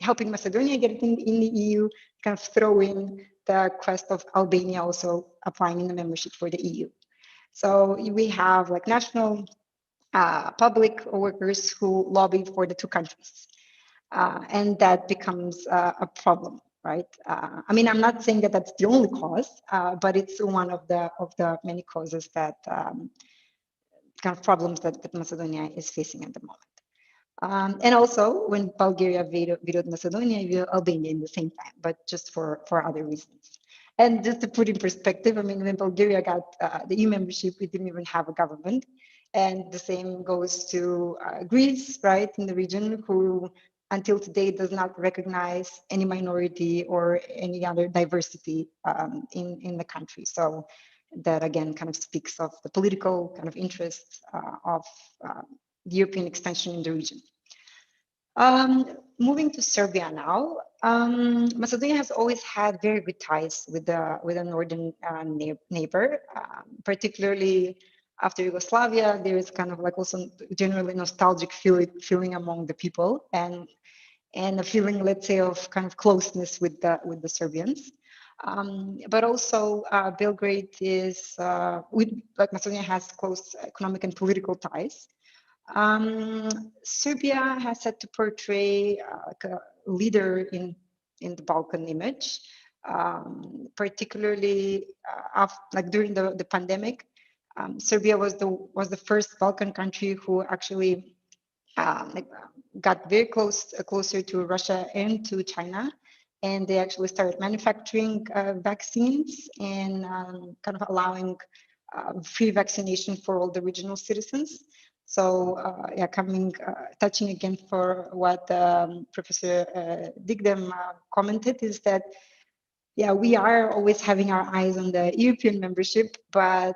helping Macedonia get in the EU, kind of throw in the quest of Albania also applying in the membership for the EU. So we have like national public workers who lobby for the two countries, and that becomes a problem, right? I mean, I'm not saying that that's the only cause, but it's one of the many causes that kind of problems that Macedonia is facing at the moment. And also, when Bulgaria vetoed Macedonia, vetoed Albania in the same time, but just for other reasons. And just to put in perspective, I mean, when Bulgaria got the EU membership, we didn't even have a government. And the same goes to Greece, right, in the region, who until today does not recognize any minority or any other diversity in the country. So that again kind of speaks of the political kind of interests of the European expansion in the region. Moving to Serbia now, Macedonia has always had very good ties with a northern neighbor, particularly after Yugoslavia. There is kind of like also generally nostalgic feeling among the people, and a feeling, let's say, of kind of closeness with the Serbians. But also Belgrade is like Macedonia has close economic and political ties. Serbia has had to portray like a leader in the Balkan image, particularly like during the pandemic. Serbia was the first Balkan country who actually got very closer to Russia and to China, and they actually started manufacturing vaccines and kind of allowing free vaccination for all the regional citizens. So yeah, touching again for what Professor Digdem commented is that, yeah, we are always having our eyes on the European membership, but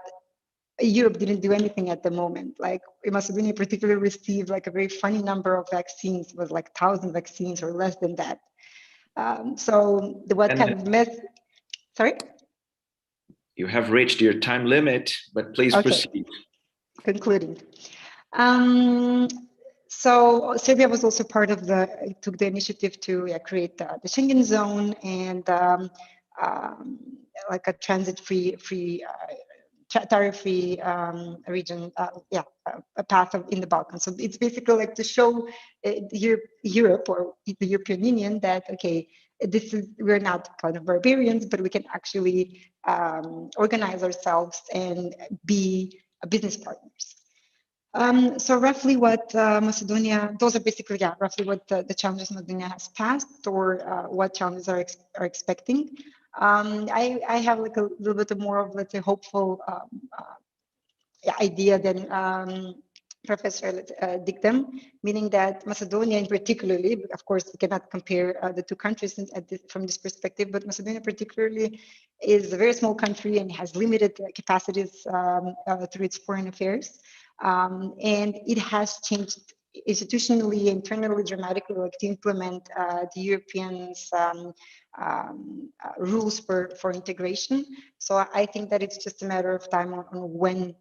Europe didn't do anything at the moment. Like Macedonia particularly received like a very funny number of vaccines, it was like 1,000 vaccines or less than that. So sorry? You have reached your time limit, but please proceed. Concluding. So Serbia was also part of took the initiative to create the Schengen zone and like a transit-free, tariff-free region, a path in the Balkans. So it's basically like to show Europe or the European Union that, okay, we're not kind of barbarians, but we can actually organize ourselves and be business partners. So roughly what Macedonia, those are basically, roughly what the challenges Macedonia has passed or what challenges are expecting. I have like a little bit more of, let's say, hopeful idea than Professor Digdem, meaning that Macedonia in particularly, of course, we cannot compare the two countries from this perspective, but Macedonia particularly is a very small country and has limited capacities through its foreign affairs. And it has changed institutionally, internally, dramatically, like to implement the Europeans' rules for integration. So I think that it's just a matter of time on when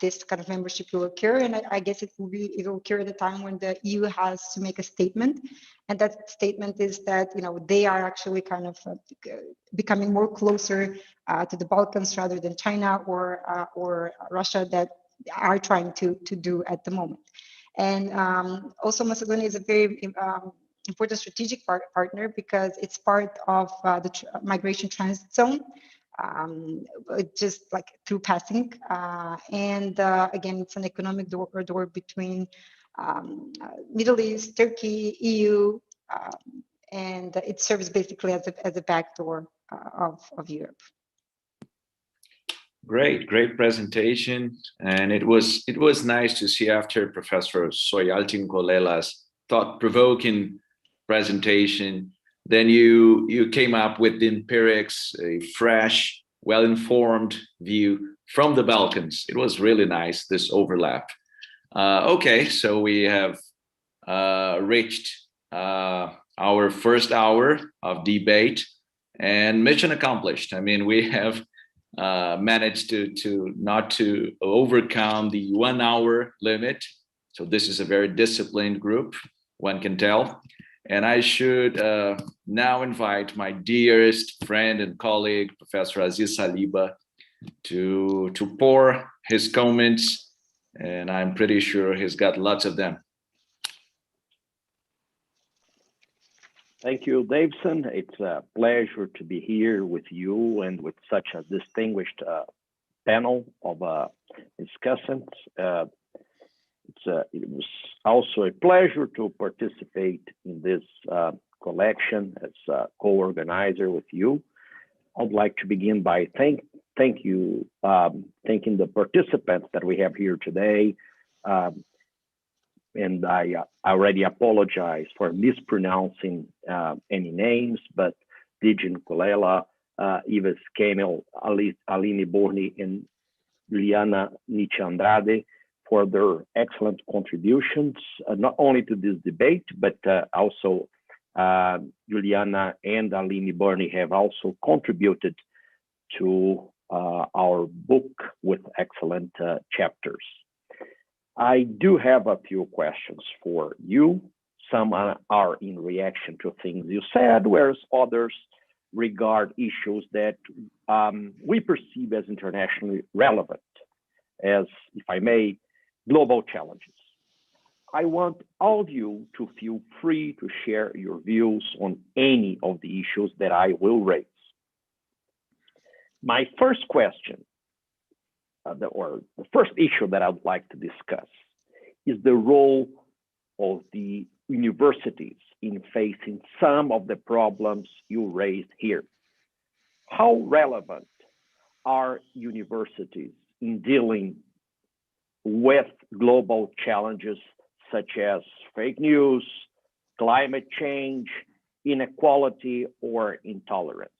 this kind of membership will occur, and I guess it will occur at a time when the EU has to make a statement, and that statement is that they are actually kind of becoming more closer to the Balkans rather than China or Russia that are trying to do at the moment. And also Macedonia is a very important strategic partner because it's part of the migration transit zone, just like through passing. And again, it's an economic door between Middle East, Turkey, EU, and it serves basically as a backdoor of Europe. Great presentation, and it was nice to see after Professor Soyaltin-Colella's thought-provoking presentation. Then you came up with the empirics, a fresh, well-informed view from the Balkans. It was really nice, this overlap. Okay, so we have reached our first hour of debate, and mission accomplished. I mean, we have managed to not overcome the 1 hour limit. So this is a very disciplined group, one can tell. And I should now invite my dearest friend and colleague, Professor Aziz Saliba, to pour his comments, and I'm pretty sure he's got lots of them. Thank you, Dawisson. It's a pleasure to be here with you and with such a distinguished panel of discussants. It was also a pleasure to participate in this collection as a co-organizer with you. I'd like to begin by thanking the participants that we have here today. And I already apologize for mispronouncing any names, but Digdem Colella, Yves Schemeil, Aline Burni, and Julijana Nicha for their excellent contributions, not only to this debate, but also Julijana and Aline Burni have also contributed to our book with excellent chapters. I do have a few questions for you. Some are in reaction to things you said, whereas others regard issues that we perceive as internationally relevant, as, if I may, global challenges. I want all of you to feel free to share your views on any of the issues that I will raise. My first question, or the first issue that I'd like to discuss, is the role of the universities in facing some of the problems you raised here. How relevant are universities in dealing with global challenges such as fake news, climate change, inequality, or intolerance.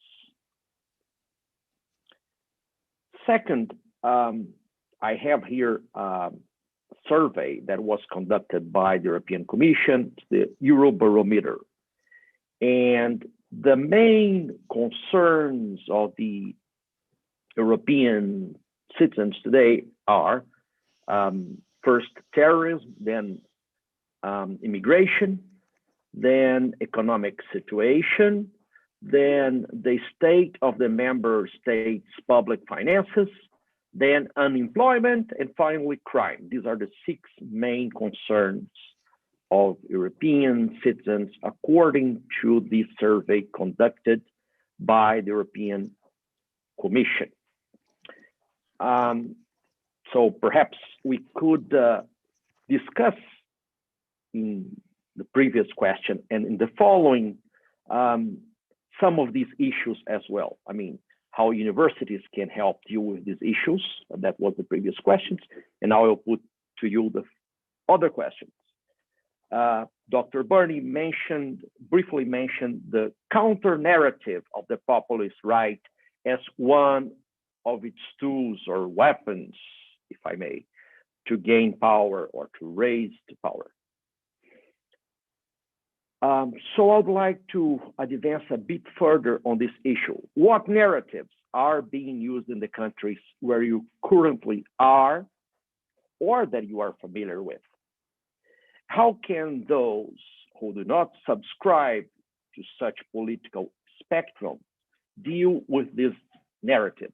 Second, I have here a survey that was conducted by the European Commission, the Eurobarometer. And the main concerns of the European citizens today are first terrorism, then immigration, then economic situation, then the state of the member states' public finances, then unemployment, and finally crime. These are the 6 main concerns of European citizens according to the survey conducted by the European Commission. So perhaps we could discuss in the previous question and in the following some of these issues as well. I mean, how universities can help deal with these issues. That was the previous questions. And now I'll put to you the other questions. Dr. Burni briefly mentioned the counter narrative of the populist right as one of its tools or weapons, if I may, to gain power or to raise to power. So I'd like to advance a bit further on this issue. What narratives are being used in the countries where you currently are or that you are familiar with? How can those who do not subscribe to such political spectrum deal with these narratives?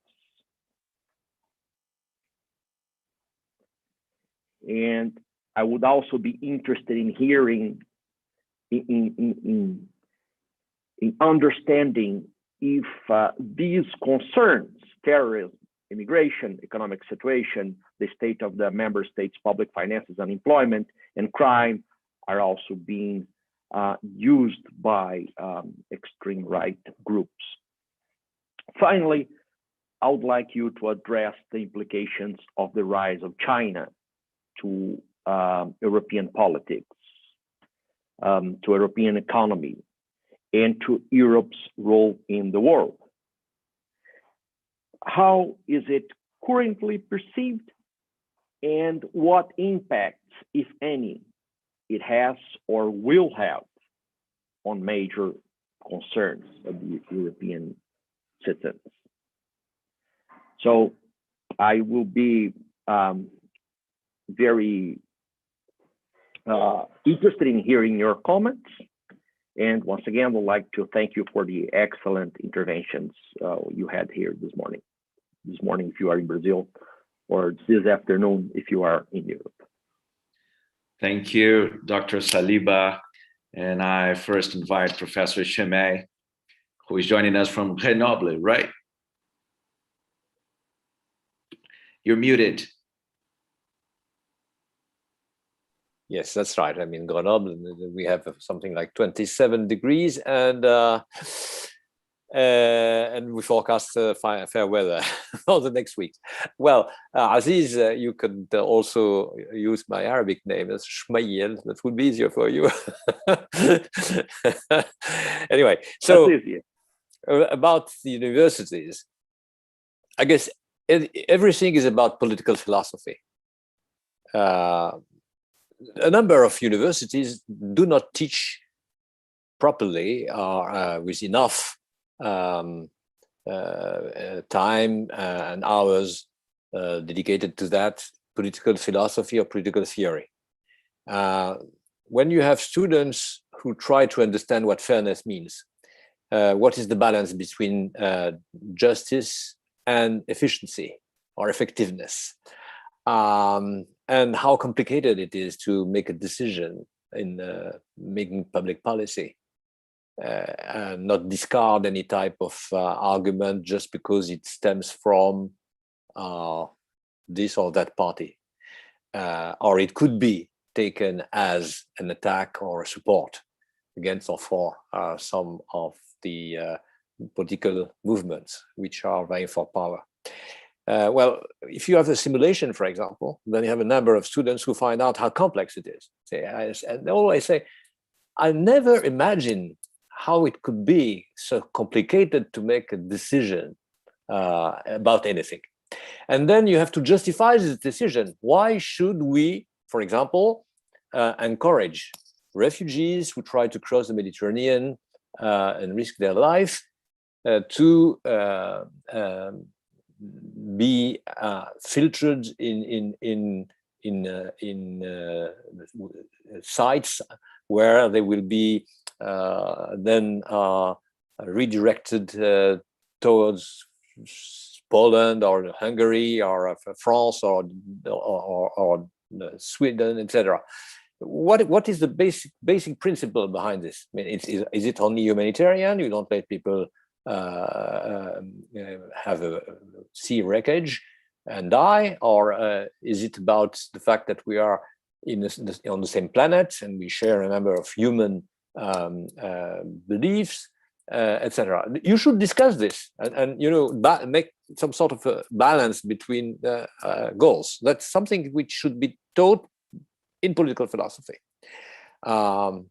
And I would also be interested in hearing in understanding if these concerns, terrorism, immigration, economic situation, the state of the member states' public finances, unemployment, and crime are also being used by extreme right groups. Finally, I would like you to address the implications of the rise of China to European politics, to European economy, and to Europe's role in the world. How is it currently perceived, and what impacts, if any, it has or will have on major concerns of the European citizens? So I will be very interested in hearing your comments. And once again, I would like to thank you for the excellent interventions you had here this morning. This morning, if you are in Brazil, or this afternoon, if you are in Europe. Thank you, Dr. Saliba. And I first invite Professor Schemeil, who is joining us from Grenoble, right? You're muted. Yes, that's right. I mean, Grenoble, we have something like 27 degrees, and we forecast fair weather for the next week. Well, Aziz, you could also use my Arabic name as Schemeil. That would be easier for you. Anyway, so about the universities, I guess everything is about political philosophy. A number of universities do not teach properly or with enough time and hours dedicated to that political philosophy or political theory. When you have students who try to understand what fairness means, what is the balance between justice and efficiency or effectiveness, and how complicated it is to make a decision in making public policy, and not discard any type of argument just because it stems from this or that party, or it could be taken as an attack or a support against or for some of the political movements which are vying for power. Well, if you have a simulation, for example, then you have a number of students who find out how complex it is. And they always say, I never imagined how it could be so complicated to make a decision about anything. And then you have to justify this decision. Why should we, for example, encourage refugees who try to cross the Mediterranean and risk their life to be filtered in sites where they will be then redirected towards Poland or Hungary or France or Sweden, etc. What is the basic principle behind this? I mean, is it only humanitarian? You don't let people have a sea wreckage and die, or is it about the fact that we are on the same planet and we share a number of human beliefs, etc.? You should discuss this and make some sort of a balance between goals. That's something which should be taught in political philosophy. And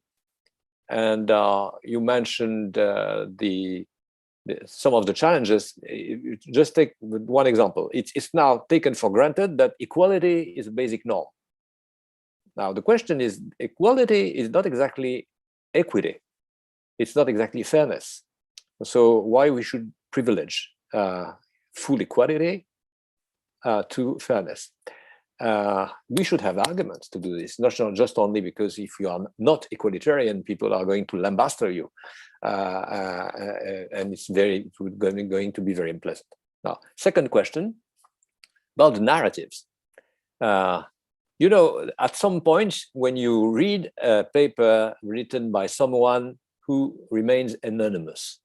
you mentioned some of the challenges. Just take one example. It's now taken for granted that equality is a basic norm. Now, the question is, equality is not exactly equity. It's not exactly fairness. So why we should privilege full equality to fairness? We should have arguments to do this, not just only because if you are not equalitarian, people are going to lambaster you, and it's going to be very unpleasant. Now, second question about the narratives. At some point when you read a paper written by someone who remains anonymous,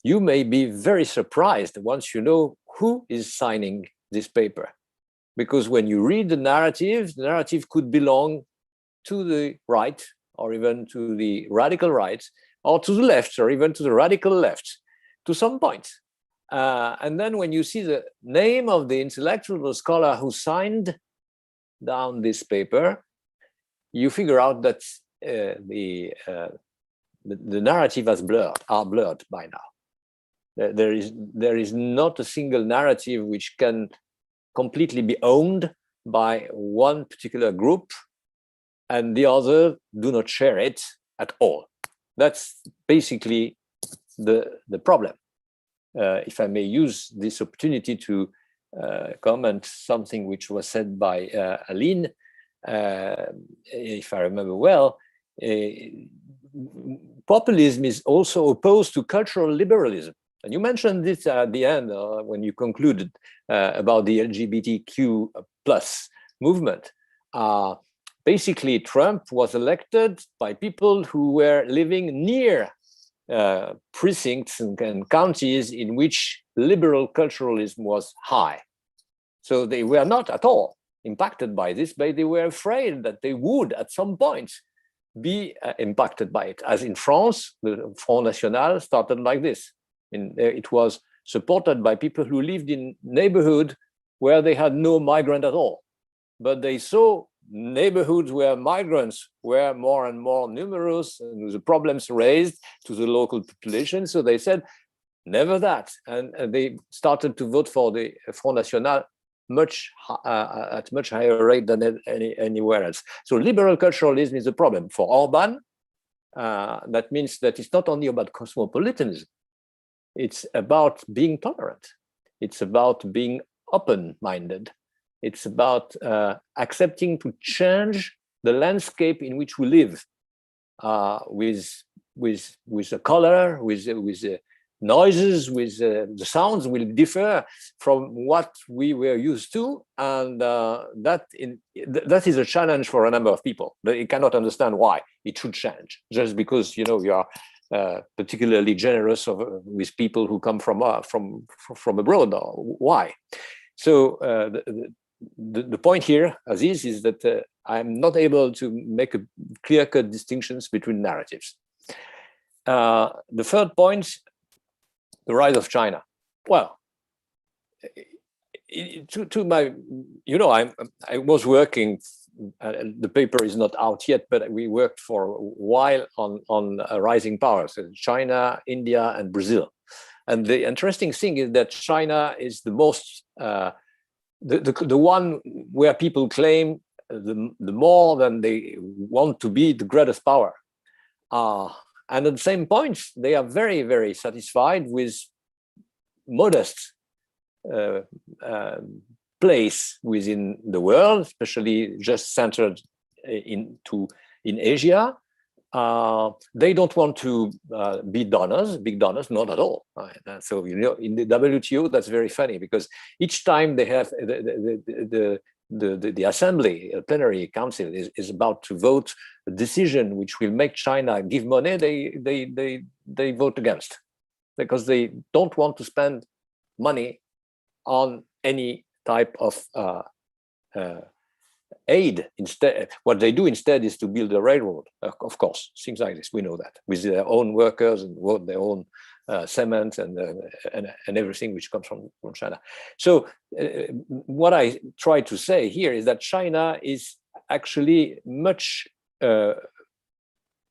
you may be very surprised once you know who is signing this paper. Because when you read the narrative could belong to the right, or even to the radical right, or to the left, or even to the radical left, to some point. And then when you see the name of the intellectual or scholar who signed down this paper, you figure out that the narrative are blurred by now. There is not a single narrative which can completely be owned by one particular group, and the other do not share it at all. That's basically the problem. If I may use this opportunity to comment something which was said by Aline, if I remember well, populism is also opposed to cultural liberalism. And you mentioned this at the end when you concluded about the LGBTQ plus movement. Basically, Trump was elected by people who were living near precincts and counties in which liberal culturalism was high. So they were not at all impacted by this, but they were afraid that they would at some point be impacted by it. As in France, the Front National started like this. It was supported by people who lived in neighborhoods where they had no migrant at all. But they saw neighborhoods where migrants were more and more numerous and the problems raised to the local population. So they said, never that. And they started to vote for the Front National at much higher rate than anywhere else. So liberal culturalism is a problem. For Orban, that means that it's not only about cosmopolitanism. It's about being tolerant. It's about being open-minded. It's about accepting to change the landscape in which we live, with the color, with the noises, with the sounds will differ from what we were used to, and that is a challenge for a number of people. They cannot understand why it should change just because you are particularly generous with people who come from abroad. Why? So the point here, Aziz, is that I'm not able to make a clear-cut distinctions between narratives. The third point, the rise of China. Well, to my, you know, I was working. The paper is not out yet, but we worked for a while on rising powers, so China, India, and Brazil. And the interesting thing is that China is the most, the one where people claim the more than they want to be the greatest power. And at the same point, they are very, very satisfied with modest place within the world, especially just centered in Asia. They don't want to be donors, big donors, not at all. So, you know, in the WTO, that's very funny because each time they have the assembly, plenary council is about to vote a decision which will make China give money, they vote against because they don't want to spend money on any type of aid. Instead, what they do instead is to build a railroad, of course, things like this, we know that, with their own workers and their own cement and everything which comes from China. So what I try to say here is that China is actually much,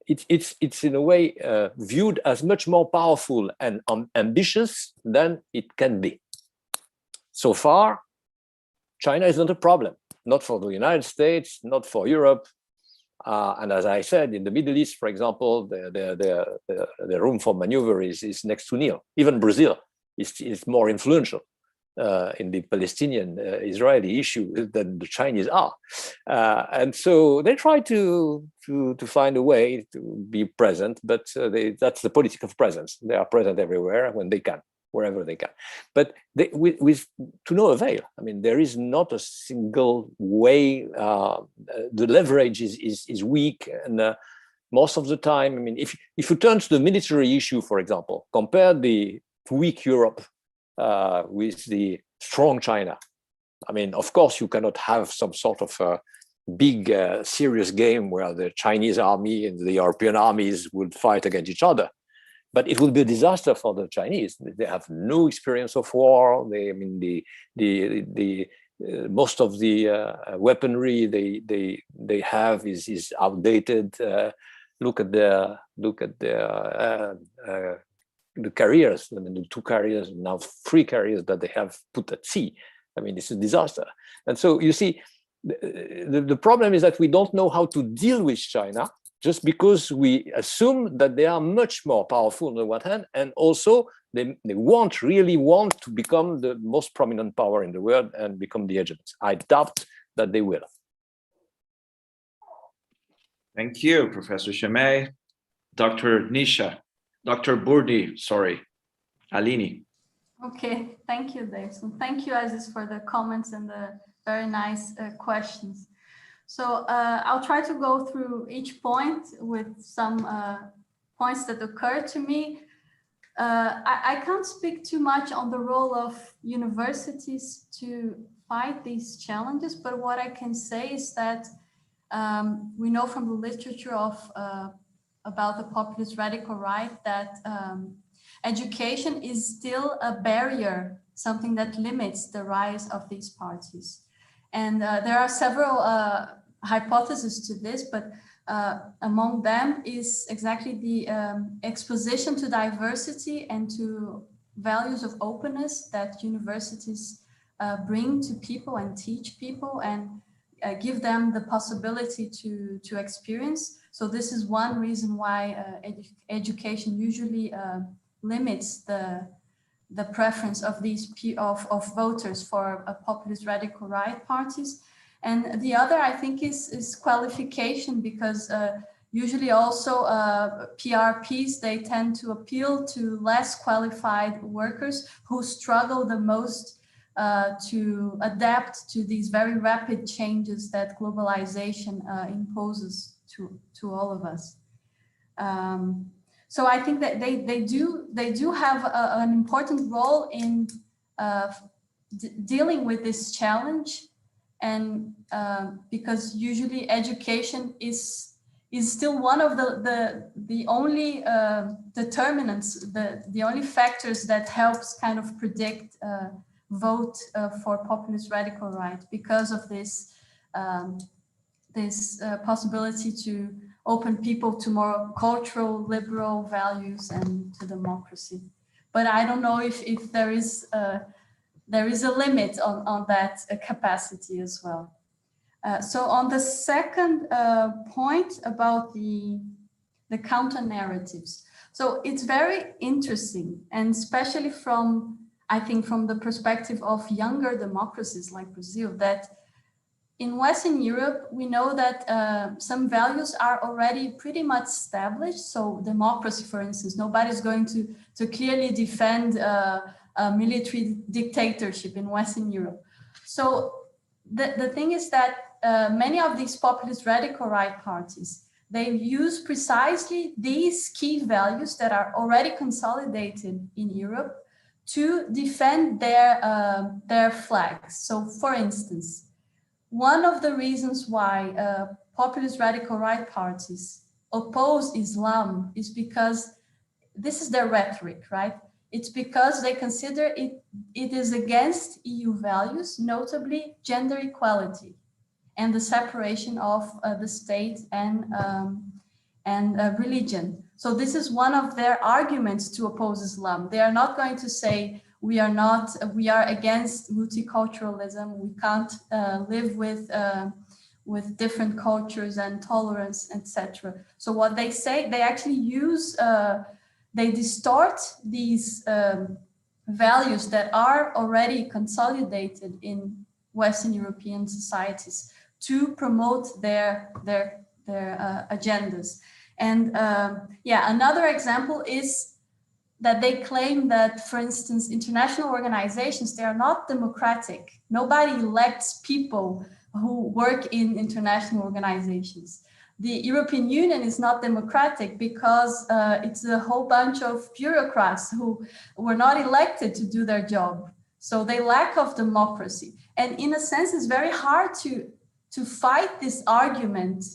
it's in a way viewed as much more powerful and ambitious than it can be. So far, China is not a problem, not for the United States, not for Europe. And as I said, in the Middle East, for example, the room for maneuver is next to nil. Even Brazil is more influential in the Palestinian-Israeli issue than the Chinese are. And so they try to find a way to be present, but that's the politics of presence. They are present everywhere when they can, wherever they can. But with to no avail. I mean, there is not a single way. The leverage is weak, and most of the time, I mean, if you turn to the military issue, for example, compare the weak Europe with the strong China. I mean, of course, you cannot have some sort of big, serious game where the Chinese army and the European armies would fight against each other. But it will be a disaster for the Chinese. They have no experience of war. I mean, most of the weaponry they have is outdated. Look at the carriers. I mean, the 2 carriers, now 3 carriers that they have put at sea. I mean, it's a disaster. And so you see, the problem is that we don't know how to deal with China, just because we assume that they are much more powerful on the one hand, and also they really want to become the most prominent power in the world and become the hegemons. I doubt that they will. Thank you, Professor Schemeil. Dr. Nicha, Dr. Burni, sorry, Aline. Okay, thank you, Dawisson. Thank you, Aziz, for the comments and the very nice questions. So I'll try to go through each point with some points that occurred to me. I can't speak too much on the role of universities to fight these challenges, but what I can say is that we know from the literature about the populist radical right that education is still a barrier, something that limits the rise of these parties. And there are several hypotheses to this, but among them is exactly the exposition to diversity and to values of openness that universities bring to people and teach people and give them the possibility to experience. So this is one reason why education usually limits the preference of these of voters for populist radical right parties. And the other, I think, is qualification, because usually also PRPs, they tend to appeal to less qualified workers who struggle the most to adapt to these very rapid changes that globalization imposes to all of us. So I think that they do have an important role in dealing with this challenge. And because usually education is still one of the only determinants, the only factors that helps kind of predict vote for populist radical right because of this possibility to open people to more cultural, liberal values and to democracy. But I don't know if there is a limit on that capacity as well. So on the second point about the counter narratives. So it's very interesting, and especially I think from the perspective of younger democracies like Brazil, that in Western Europe, we know that some values are already pretty much established. So democracy, for instance, nobody's going to clearly defend a military dictatorship in Western Europe. So the thing is that many of these populist radical right parties, they use precisely these key values that are already consolidated in Europe to defend their flags. So for instance, one of the reasons why populist radical right parties oppose Islam is because this is their rhetoric, right? It's because they consider it is against EU values, notably gender equality and the separation of the state and religion. So this is one of their arguments to oppose Islam. They are not going to say, we are against multiculturalism. We can't live with different cultures and tolerance, etc. So what they say, they actually use, they distort these values that are already consolidated in Western European societies to promote their agendas. And another example is that they claim that, for instance, international organizations, they are not democratic. Nobody elects people who work in international organizations. The European Union is not democratic because it's a whole bunch of bureaucrats who were not elected to do their job. So they lack of democracy. And in a sense, it's very hard to fight this argument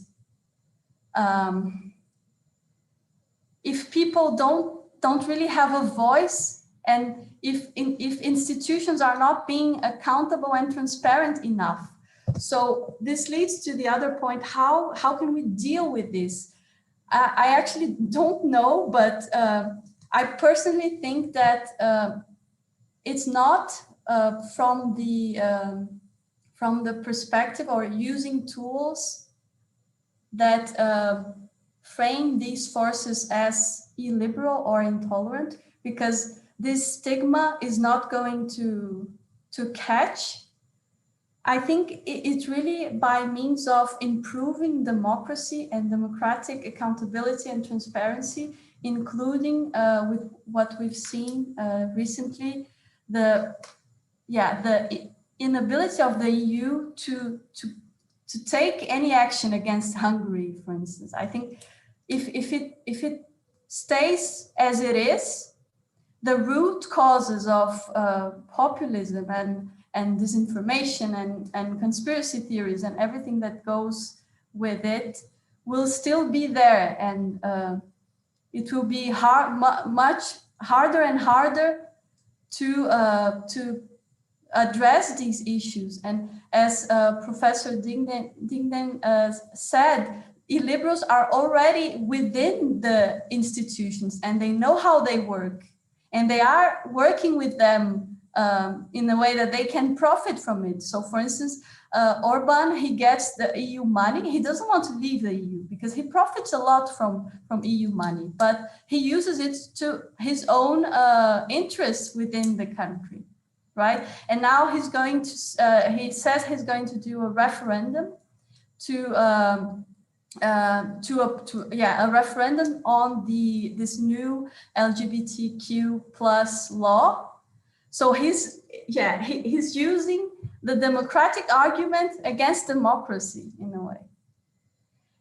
if people don't really have a voice, and if institutions are not being accountable and transparent enough. So this leads to the other point, how can we deal with this? I actually don't know, but I personally think that it's not from the perspective or using tools that frame these forces as illiberal or intolerant, because this stigma is not going to catch. I think it's really by means of improving democracy and democratic accountability and transparency, including with what we've seen recently, the inability of the EU to take any action against Hungary, for instance. I think if it stays as it is, the root causes of populism and disinformation and conspiracy theories and everything that goes with it will still be there, and it will be much harder and harder to address these issues. And as Professor Digdem said, illiberals are already within the institutions and they know how they work, and they are working with them in a way that they can profit from it. So for instance, Orban, he gets the EU money. He doesn't want to leave the EU because he profits a lot from EU money, but he uses it to his own interests within the country, right? And now he's going to, he says he's going to do a referendum a referendum on this new LGBTQ plus law. So he's using the democratic argument against democracy in a way.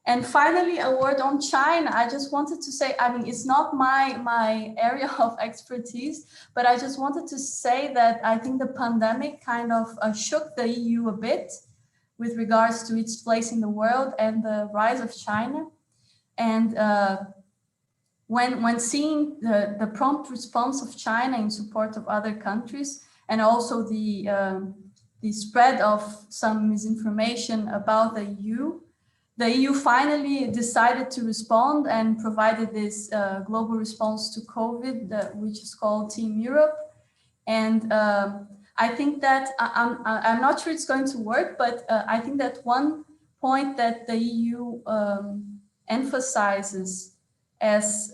And finally, a word on China. I just wanted to say, I mean, it's not my area of expertise, but I just wanted to say that I think the pandemic kind of shook the EU a bit with regards to its place in the world and the rise of China. And when seeing the prompt response of China in support of other countries, and also the spread of some misinformation about the EU. The EU finally decided to respond and provided this global response to COVID, which is called Team Europe. And I think that I'm not sure it's going to work, but I think that one point that the EU emphasizes as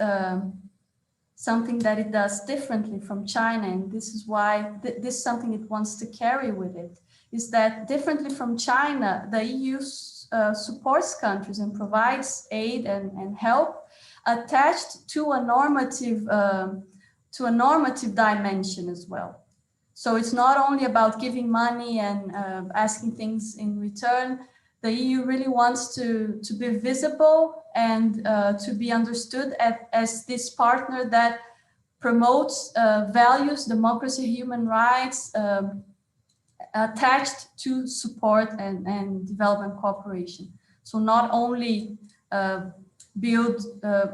something that it does differently from China, and this is why this is something it wants to carry with it, is that differently from China, the EU supports countries and provides aid and help attached to a normative dimension as well. So it's not only about giving money and asking things in return. The EU really wants to be visible and to be understood as this partner that promotes values, democracy, human rights, attached to support and development cooperation. So not only build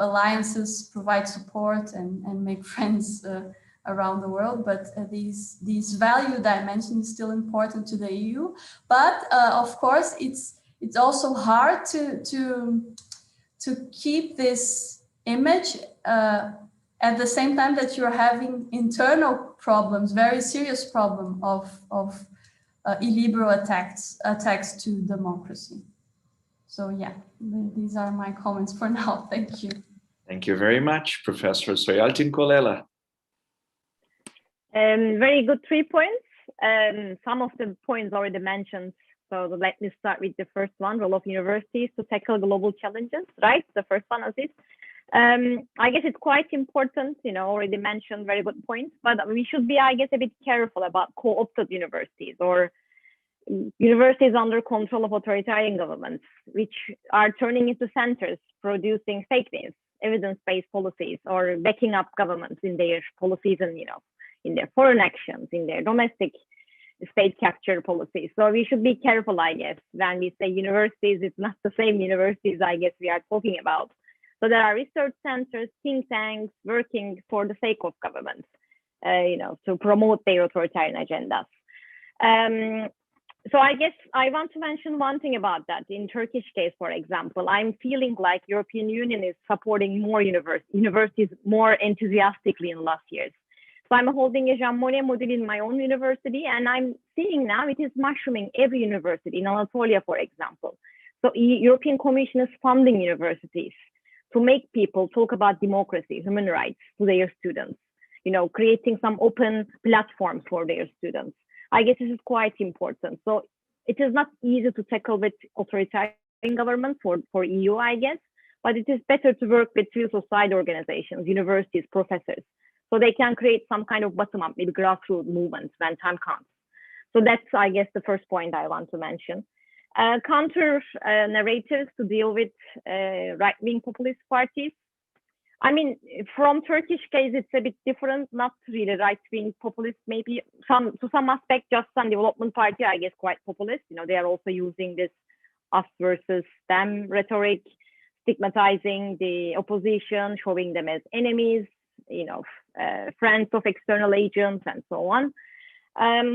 alliances, provide support and make friends around the world, but these value dimensions is still important to the EU. But of course, it's also hard to keep this image at the same time that you're having internal problems, very serious problem of illiberal attacks to democracy. So yeah, these are my comments for now. Thank you. Thank you very much, Professor Soyaltin-Colella. Very good 3 points. Some of the points already mentioned. So let me start with the first one, role of universities to tackle global challenges, right? The first one, Aziz. I guess it's quite important, already mentioned, very good points, but we should be, I guess, a bit careful about co-opted universities or universities under control of authoritarian governments, which are turning into centers producing fake news, evidence-based policies, or backing up governments in their policies and, in their foreign actions, in their domestic state capture policies. So we should be careful, I guess, when we say universities, it's not the same universities, I guess, we are talking about. So there are research centers, think tanks working for the sake of governments, to promote their authoritarian agendas. So I guess I want to mention one thing about that. In Turkish case, for example, I'm feeling like European Union is supporting more universities more enthusiastically in the last years. So I'm holding a Jean Monnet model in my own university, and I'm seeing now it is mushrooming every university in Anatolia, for example. So European Commission is funding universities to make people talk about democracy, human rights to their students, creating some open platforms for their students. I guess this is quite important. So it is not easy to tackle with authoritarian governments for EU, I guess, but it is better to work with civil society organizations, universities, professors, so they can create some kind of bottom-up, maybe grassroots movements when time comes. So that's, I guess, the first point I want to mention. Counter narratives to deal with right-wing populist parties. I mean, from Turkish case, it's a bit different, not really right-wing populist, maybe to some aspect, Just and Development Party, I guess, quite populist. They are also using this us versus them rhetoric, stigmatizing the opposition, showing them as enemies, friends of external agents and so on.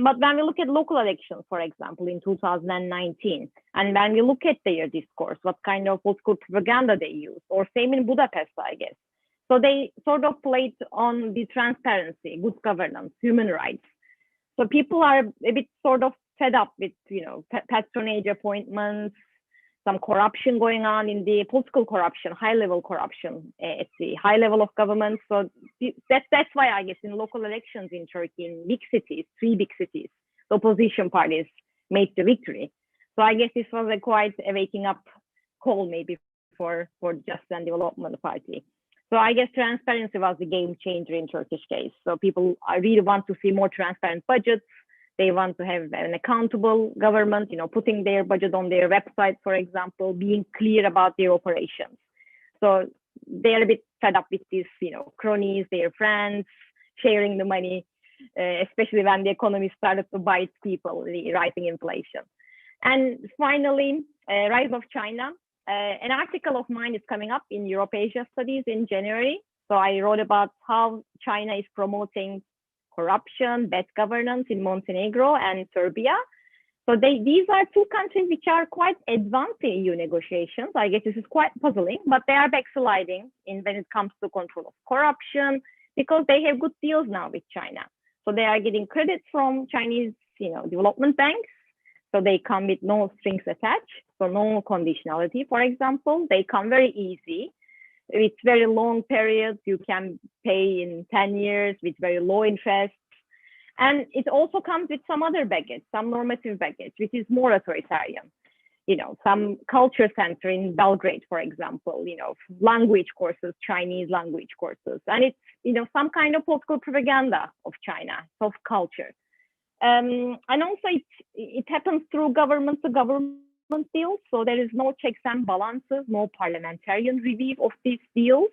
But when we look at local elections, for example, in 2019, and when we look at their discourse, what kind of political propaganda they use, or same in Budapest, I guess. So they sort of played on the transparency, good governance, human rights. So people are a bit sort of fed up with, patronage appointments, some corruption going on in the political corruption, high-level corruption at the high level of government. So that's why I guess in local elections in Turkey, in big cities, 3 big cities, the opposition parties made the victory. So I guess this was quite a waking up call maybe for Just and Development Party. So I guess transparency was the game changer in Turkish case. So people really want to see more transparent budgets. They want to have an accountable government, putting their budget on their website, for example, being clear about their operations. So they're a bit fed up with these, cronies, their friends, sharing the money, especially when the economy started to bite people, the rising inflation. And finally, rise of China. An article of mine is coming up in Europe-Asia Studies in January. So I wrote about how China is promoting corruption, bad governance in Montenegro and Serbia. So these are two countries which are quite advanced in EU negotiations. I guess this is quite puzzling, but they are backsliding when it comes to control of corruption, because they have good deals now with China. So they are getting credit from Chinese, development banks. So they come with no strings attached, so no conditionality, for example. They come very easy. With very long periods, you can pay in 10 years with very low interest. And it also comes with some other baggage, some normative baggage, which is more authoritarian. Some culture center in Belgrade, for example, language courses, Chinese language courses. And it's, some kind of political propaganda of China, of culture. And also it happens through government to government deals. So there is no checks and balances, no parliamentarian review of these deals.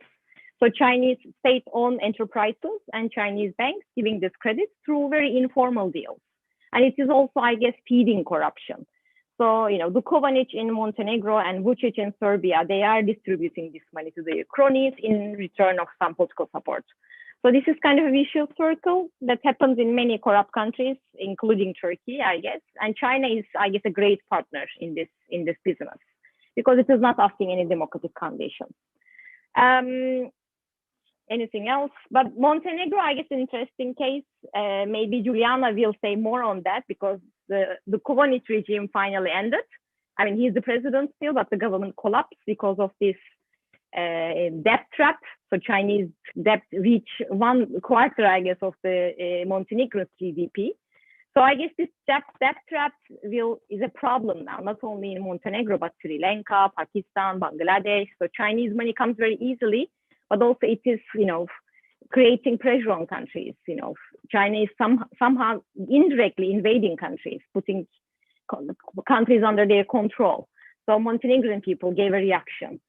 So Chinese state-owned enterprises and Chinese banks giving this credit through very informal deals. And it is also, I guess, feeding corruption. So, Vukovic in Montenegro and Vučić in Serbia, they are distributing this money to their cronies in return of some political support. So this is kind of a vicious circle that happens in many corrupt countries, including Turkey, I guess. And China is, I guess, a great partner in this business, because it is not asking any democratic conditions. Anything else? But Montenegro, I guess, an interesting case. Maybe Julijana will say more on that, because the Vukovic regime finally ended. I mean, he's the president still, but the government collapsed because of this debt trap. So Chinese debt reached 1/4, I guess, of the Montenegro's GDP. So I guess this debt trap is a problem now, not only in Montenegro, but Sri Lanka, Pakistan, Bangladesh. So Chinese money comes very easily, but also it is, creating pressure on countries. China is somehow indirectly invading countries, putting countries under their control. So Montenegrin people gave a reaction.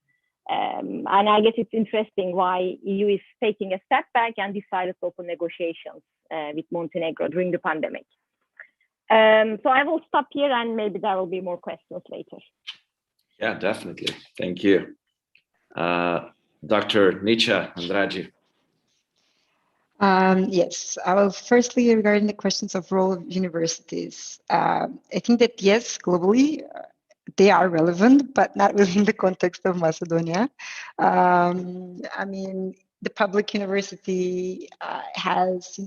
And I guess it's interesting why EU is taking a step back and decided to open negotiations with Montenegro during the pandemic. So I will stop here, and maybe there will be more questions later. Yeah, definitely. Thank you. Dr. Nicha Andrade. Yes, I will firstly, regarding the questions of role of universities, I think that yes, globally, they are relevant, but not within the context of Macedonia. I mean, the public university has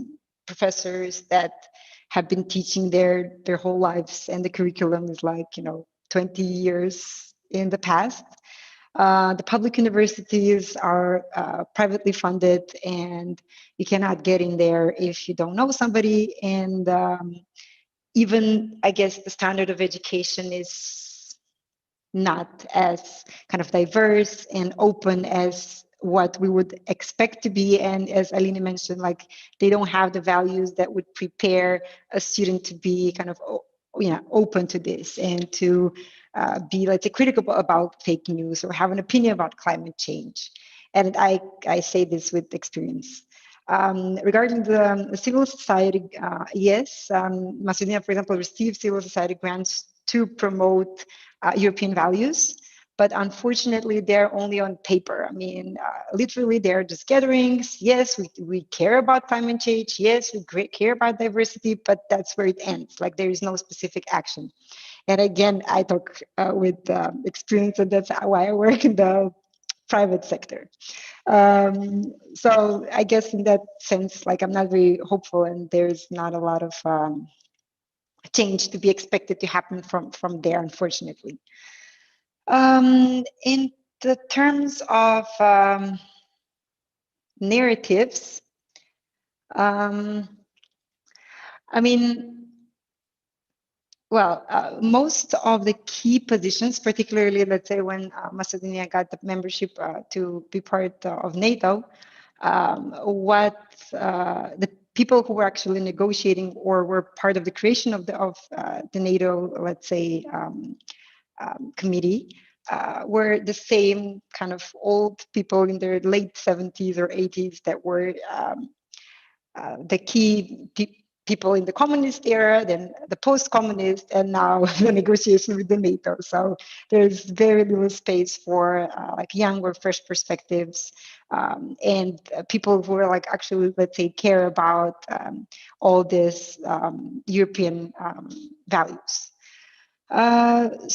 professors that have been teaching their whole lives, and the curriculum is like, 20 years in the past. The public universities are privately funded, and you cannot get in there if you don't know somebody. And even, I guess, the standard of education is not as kind of diverse and open as what we would expect to be. And as Aline mentioned, like, they don't have the values that would prepare a student to be kind of open to this, and to be, let's say, critical about fake news or have an opinion about climate change. And I say this with experience. Regarding the civil society, yes, Macedonia, for example, receives civil society grants to promote European values, but unfortunately, they're only on paper. I mean, literally, they're just gatherings. Yes, we care about climate change. Yes, we care about diversity, but that's where it ends. Like, there is no specific action. And again, I talk with experience, and that's why I work in the private sector. So I guess in that sense, like, I'm not very hopeful, and there's not a lot of change to be expected to happen from there, unfortunately. In the terms of narratives, I mean, well, most of the key positions, particularly, let's say, when Macedonia got the membership to be part of NATO, what the people who were actually negotiating or were part of the creation of the NATO, let's say, committee, were the same kind of old people in their late 70s or 80s that were the key people in the communist era, then the post-communist, and now the negotiation with the NATO. So there's very little space for like young or fresh perspectives, and people who are like actually, let's say, care about all this European values.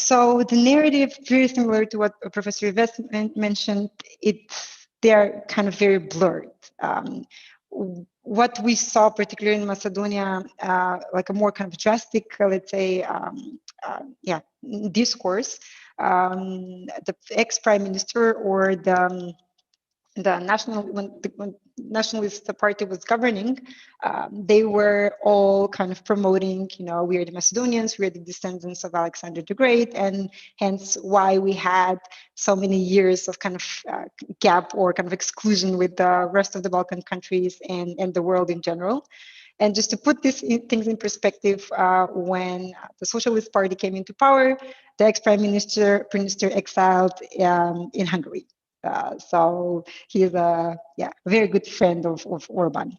So the narrative, very similar to what Professor Yves mentioned, they're kind of very blurred. What we saw, particularly in Macedonia, like a more kind of drastic, let's say, discourse, the ex-prime minister or the when nationalist party was governing, they were all kind of promoting, we are the Macedonians, we are the descendants of Alexander the Great, and hence why we had so many years of kind of gap or kind of exclusion with the rest of the Balkan countries and the world in general. And just to put things in perspective, when the Socialist Party came into power, the ex-prime minister exiled in Hungary. So he's a very good friend of Orban.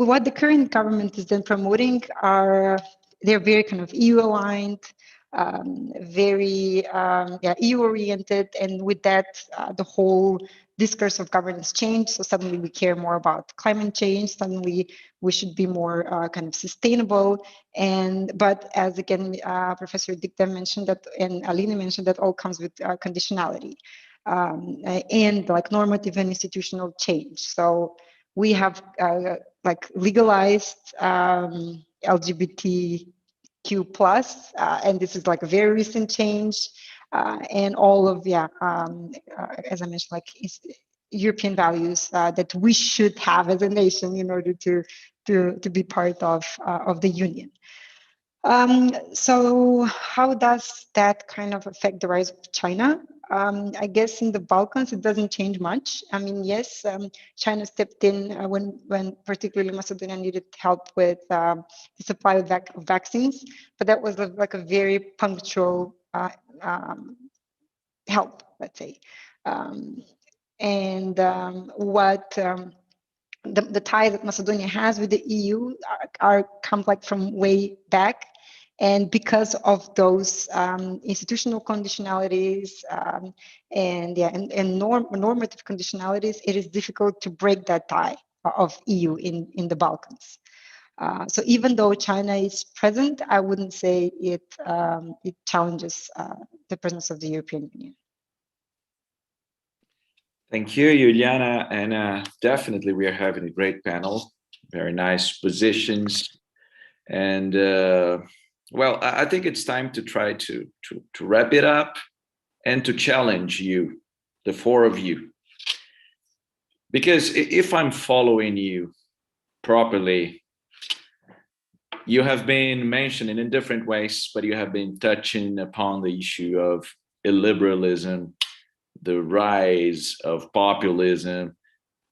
What the current government is then promoting they're very kind of EU aligned, very EU oriented, and with that the whole discourse of governance changed. So suddenly we care more about climate change. Suddenly we should be more kind of sustainable. But as again, Professor Digdem mentioned that, and Aline mentioned that, all comes with conditionality and like normative and institutional change. So we have like legalized LGBTQ plus, and this is like a very recent change. And all of as I mentioned, like European values that we should have as a nation in order to be part of the Union. So how does that kind of affect the rise of China? I guess in the Balkans it doesn't change much. I mean, yes, China stepped in when particularly Macedonia needed help with the supply of vaccines, but that was like a very punctual help, let's say. The ties that Macedonia has with the EU come like from way back. And because of those institutional conditionalities and normative conditionalities, it is difficult to break that tie of EU in the Balkans. So even though China is present, I wouldn't say it challenges the presence of the European Union. Thank you, Julijana, and definitely we are having a great panel, very nice positions, and well, I think it's time to try to wrap it up and to challenge you, the four of you, because if I'm following you properly, you have been mentioning in different ways, but you have been touching upon the issue of illiberalism, the rise of populism.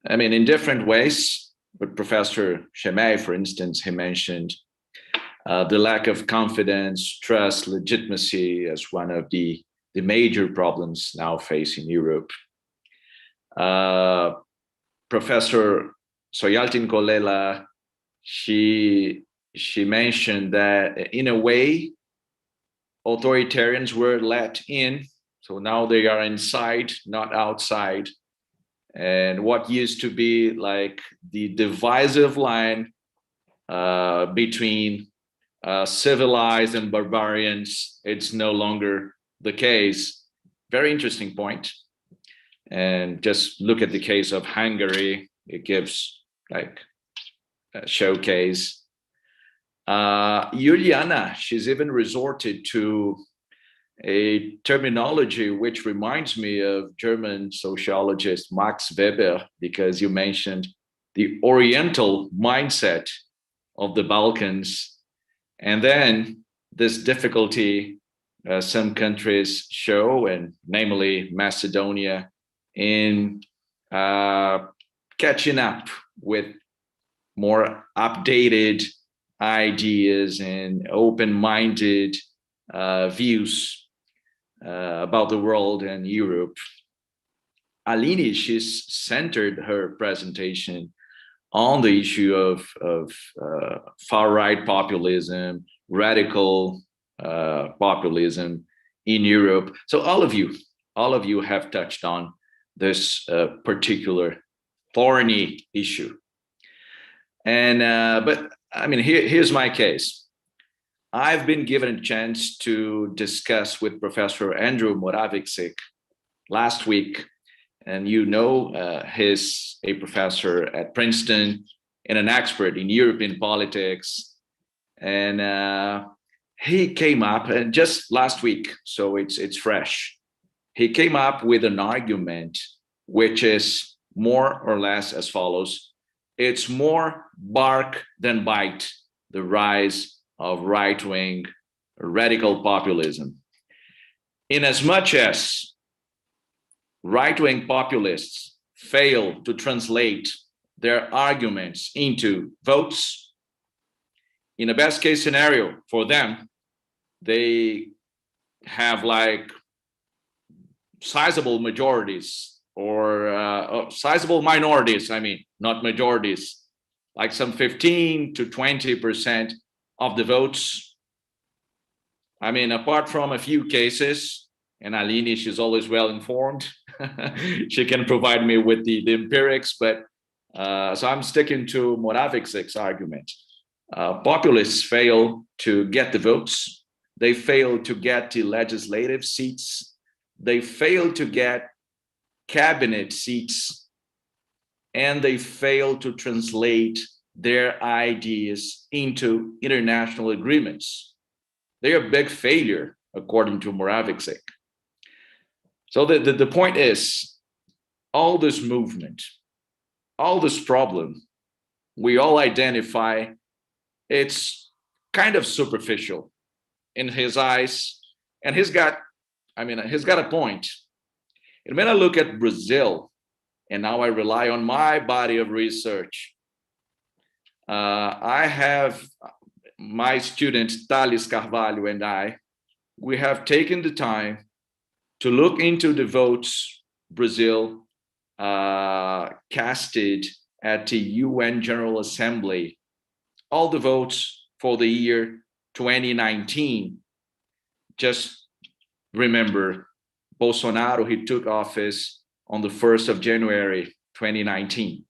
I mean, in different ways, but Professor Schemeil, for instance, he mentioned the lack of confidence, trust, legitimacy as one of the major problems now facing Europe. Professor Soyaltin-Colella, she mentioned that in a way, authoritarians were let in. So now they are inside, not outside. And what used to be like the divisive line between civilized and barbarians, it's no longer the case. Very interesting point. And just look at the case of Hungary. It gives like a showcase. Julijana, she's even resorted to a terminology which reminds me of German sociologist Max Weber, because you mentioned the Oriental mindset of the Balkans, and then this difficulty some countries show, and namely Macedonia, in catching up with more updated ideas and open-minded views about the world and Europe. Aline, she's centered her presentation on the issue of far-right populism, radical populism in Europe. So all of you have touched on this particular thorny issue. And but I mean, here's my case. I've been given a chance to discuss with Professor Andrew Morawiecki last week, and you know, he's a professor at Princeton and an expert in European politics. And he came up, and just last week, so it's fresh. He came up with an argument which is more or less as follows: it's more bark than bite, the rise of right-wing radical populism. In as much as right-wing populists fail to translate their arguments into votes, in a best case scenario for them, they have like sizable majorities or sizable minorities, I mean, not majorities, like some 15 to 20% of the votes. I mean, apart from a few cases, and Aline, she's always well informed. She can provide me with the empirics, but so I'm sticking to Morawiecki's argument. Populists fail to get the votes. They fail to get the legislative seats. They fail to get cabinet seats, and they fail to translate their ideas into international agreements. They are a big failure, according to Morawiecki. So the point is, all this movement, all this problem, we all identify it's kind of superficial in his eyes, and he's got a point. And when I look at Brazil, and now I rely on my body of research, I have my student Thales Carvalho and we have taken the time to look into the votes Brazil casted at the UN General Assembly, all the votes for the year 2019. Just remember, Bolsonaro, he took office on the 1st of January 2019.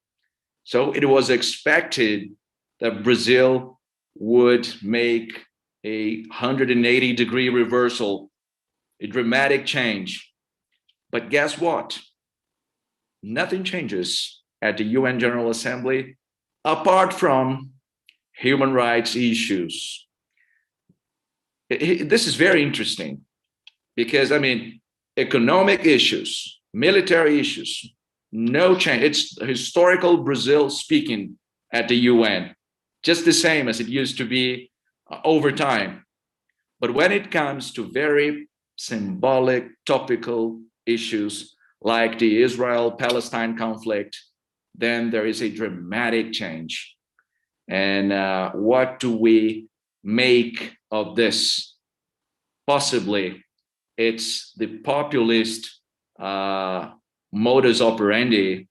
So it was expected that Brazil would make a 180-degree reversal, a dramatic change. But guess what? Nothing changes at the UN General Assembly apart from human rights issues. This is very interesting because, I mean, economic issues, military issues, no change. It's historical Brazil speaking at the UN, just the same as it used to be over time. But when it comes to very symbolic, topical issues like the Israel-Palestine conflict, then there is a dramatic change. And what do we make of this? Possibly, it's the populist modus operandi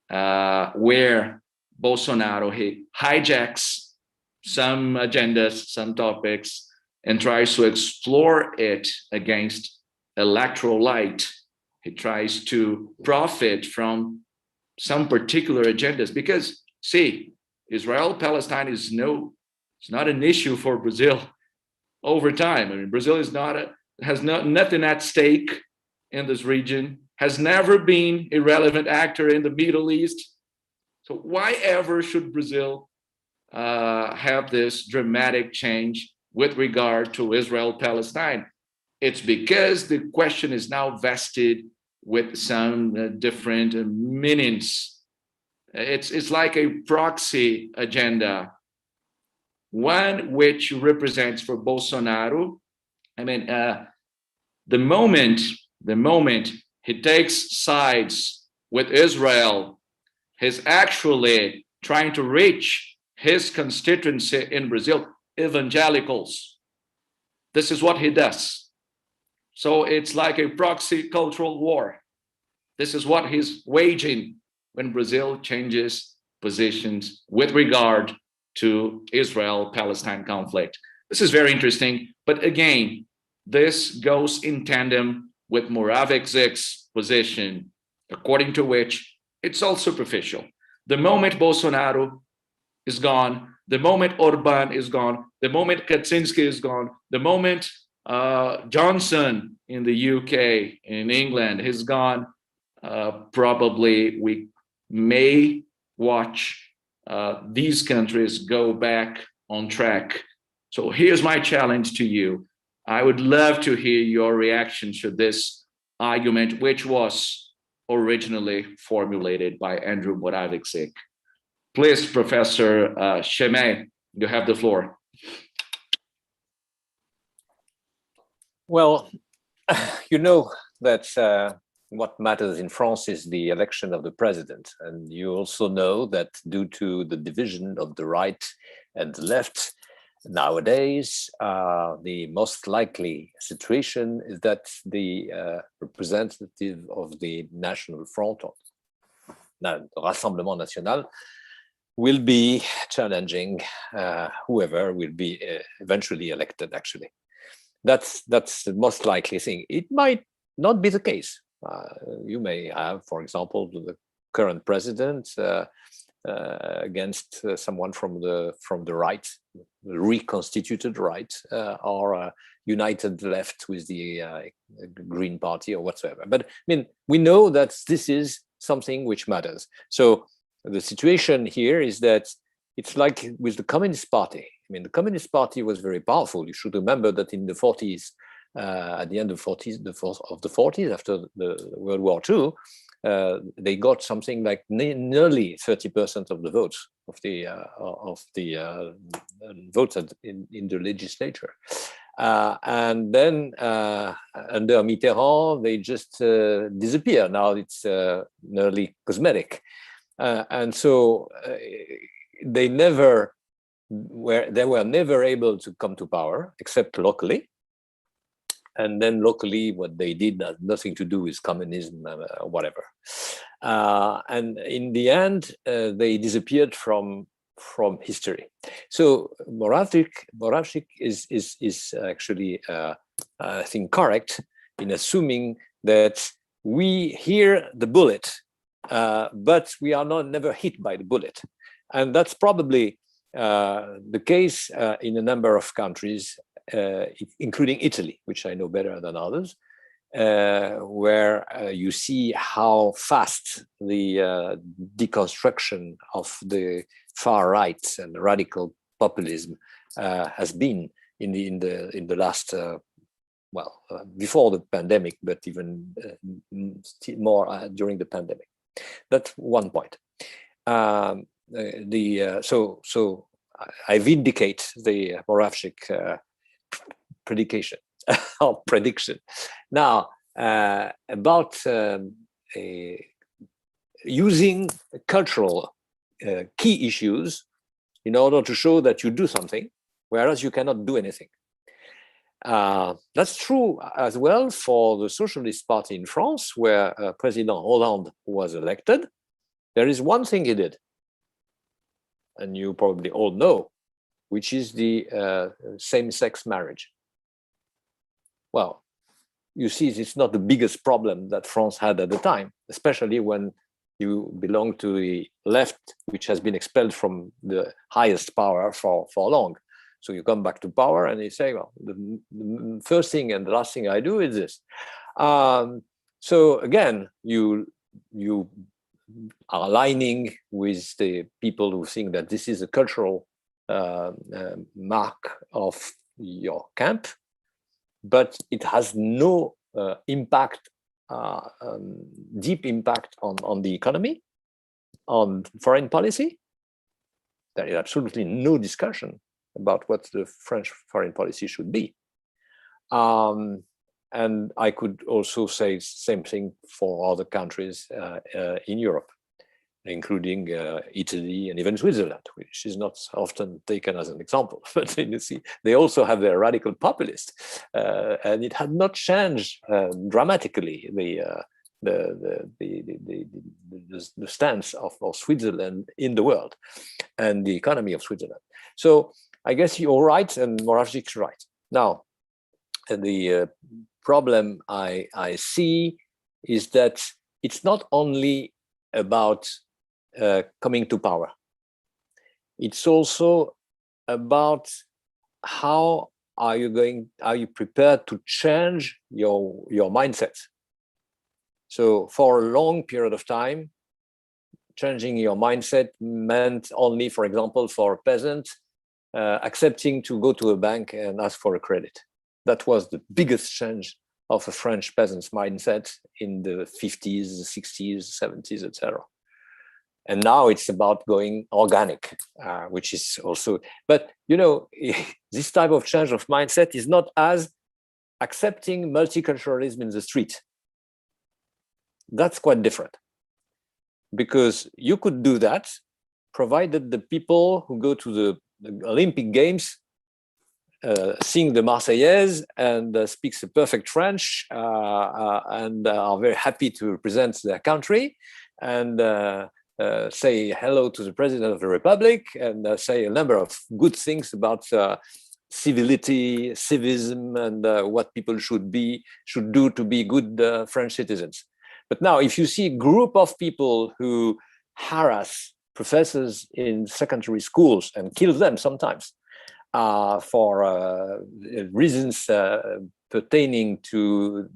where Bolsonaro, he hijacks some agendas, some topics, and tries to explore it against electoral light. He tries to profit from some particular agendas because, see, Israel-Palestine is not an issue for Brazil over time. I mean, Brazil has nothing at stake in this region, has never been a relevant actor in the Middle East. So why ever should Brazil have this dramatic change with regard to Israel-Palestine? It's because the question is now vested with some different meanings. It's like a proxy agenda, one which represents for Bolsonaro. I mean, the moment he takes sides with Israel, he's actually trying to reach his constituency in Brazil, evangelicals. This is what he does. So it's like a proxy cultural war. This is what he's waging when Brazil changes positions with regard to Israel-Palestine conflict. This is very interesting, but again, this goes in tandem with Moravic's position, according to which it's all superficial. The moment Bolsonaro is gone, the moment Orban is gone, the moment Kaczynski is gone, the moment Johnson in the UK, in England, is gone, probably we may watch these countries go back on track. So here's my challenge to you. I would love to hear your reaction to this argument, which was originally formulated by Andrew Moravcsik. Please, Professor Schemeil, you have the floor. Well, you know that what matters in France is the election of the president. And you also know that due to the division of the right and the left, nowadays, the most likely situation is that the representative of the National Front, the Rassemblement National, will be challenging whoever will be eventually elected, actually. That's the most likely thing. It might not be the case. You may have, for example, the current president against someone from the right, the reconstituted right, or united left with the Green Party or whatsoever. But I mean, we know that this is something which matters. So the situation here is that it's like with the Communist Party. I mean, the Communist Party was very powerful. You should remember that in the 40s, at the end of the 40s, after the World War II, they got something like nearly 30% of the votes of the votes in the legislature, and then under Mitterrand they just disappear. Now it's nearly cosmetic, and so they were never able to come to power except locally. And then locally, what they did had nothing to do with communism or whatever. And in the end, they disappeared from history. So Moravcsik is actually, I think, correct in assuming that we hear the bullet, but we are never hit by the bullet. And that's probably the case in a number of countries, including Italy, which I know better than others, where you see how fast the deconstruction of the far right and radical populism has been in the last before the pandemic, but even more during the pandemic. That's one point. So I vindicate the Moravcsik prediction or prediction. Now, about using cultural key issues in order to show that you do something, whereas you cannot do anything. That's true as well for the Socialist Party in France, where President Hollande was elected. There is one thing he did, and you probably all know, which is the same-sex marriage. Well, you see, it's not the biggest problem that France had at the time, especially when you belong to the left, which has been expelled from the highest power for long. So you come back to power and you say, well, the first thing and the last thing I do is this. So again, you are aligning with the people who think that this is a cultural mark of your camp, but it has no impact, deep impact on the economy, on foreign policy. There is absolutely no discussion about what the French foreign policy should be. And I could also say the same thing for other countries in Europe, including Italy and even Switzerland, which is not often taken as an example. But you see, they also have their radical populists, and it had not changed dramatically the stance of Switzerland in the world and the economy of Switzerland. So I guess you're right, and Moravcic's right. Now, the problem I see is that it's not only about coming to power. It's also about how are you prepared to change your mindset. So for a long period of time, changing your mindset meant only, for example, for a peasant, accepting to go to a bank and ask for a credit. That was the biggest change of a French peasant's mindset in the 50s, 60s, 70s, etc. And now it's about going organic, which is also, but you know, this type of change of mindset is not as accepting multiculturalism in the street. That's quite different, because you could do that provided the people who go to the Olympic Games sing the Marseillaise and speaks a perfect French and are very happy to represent their country and say hello to the President of the Republic and say a number of good things about civility, civism, and what people should do to be good French citizens. But now, if you see a group of people who harass professors in secondary schools and kill them sometimes for reasons pertaining to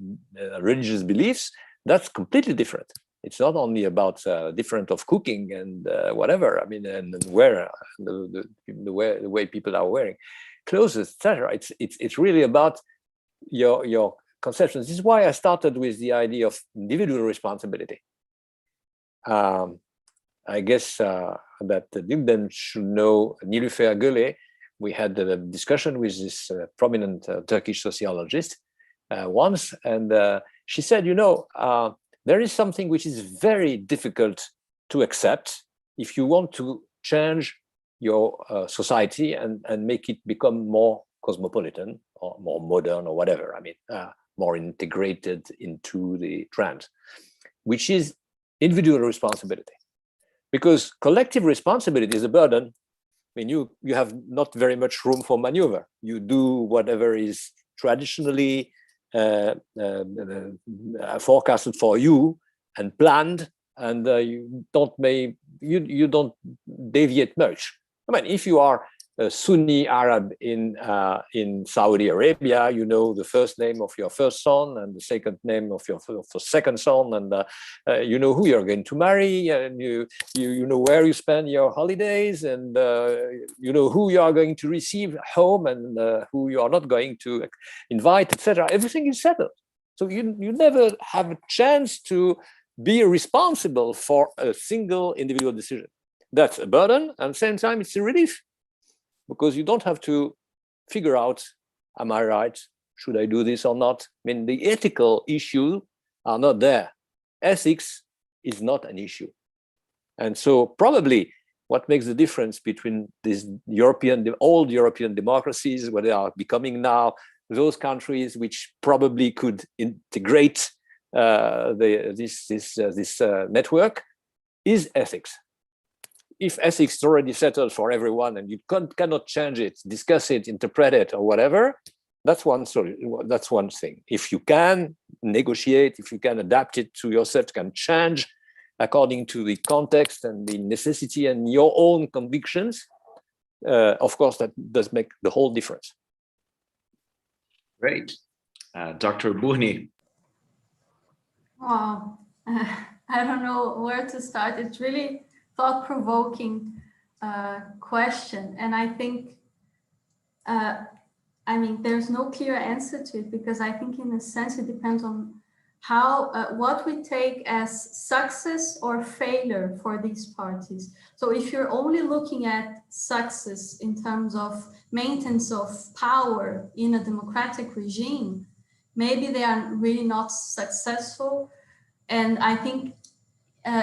religious beliefs, that's completely different. It's not only about different of cooking and whatever. I mean, and wear the way people are wearing clothes, etc. It's really about your conceptions. This is why I started with the idea of individual responsibility. I guess that Digdem should know Nilüfer Göle. We had a discussion with this prominent Turkish sociologist once, and she said, you know, there is something which is very difficult to accept if you want to change your society and make it become more cosmopolitan or more modern or whatever. I mean, more integrated into the trend, which is individual responsibility. Because collective responsibility is a burden. I mean, you have not very much room for maneuver. You do whatever is traditionally forecasted for you and planned, and you don't deviate much. I mean, if you are a Sunni Arab in Saudi Arabia, you know the first name of your first son and the second name of your second son, and you know who you're going to marry, and you know where you spend your holidays, and you know who you are going to receive home and who you are not going to invite, etc. Everything is settled. So you never have a chance to be responsible for a single individual decision. That's a burden, and at the same time, it's a relief, because you don't have to figure out, am I right? Should I do this or not? I mean, the ethical issues are not there. Ethics is not an issue. And so probably what makes the difference between these old European democracies, where they are becoming now, those countries which probably could integrate this network, is ethics. If ethics is already settled for everyone and you cannot change it, discuss it, interpret it, or whatever, that's one thing. If you can negotiate, if you can adapt it to yourself, you can change according to the context and the necessity and your own convictions, of course, that does make the whole difference. Great. Dr. Burni. Wow. I don't know where to start. It's really thought-provoking question, and I think I mean there's no clear answer to it, because I think in a sense it depends on how what we take as success or failure for these parties. So if you're only looking at success in terms of maintenance of power in a democratic regime, maybe they are really not successful. And I think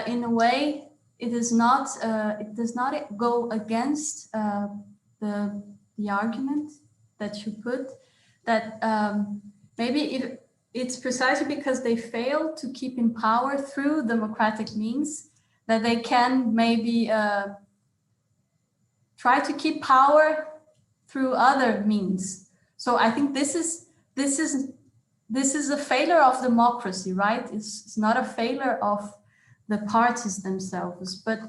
in a way it does not go against the argument that you put, that maybe it's precisely because they fail to keep in power through democratic means that they can maybe try to keep power through other means. So I think this is a failure of democracy, right? It's not a failure of the parties themselves. But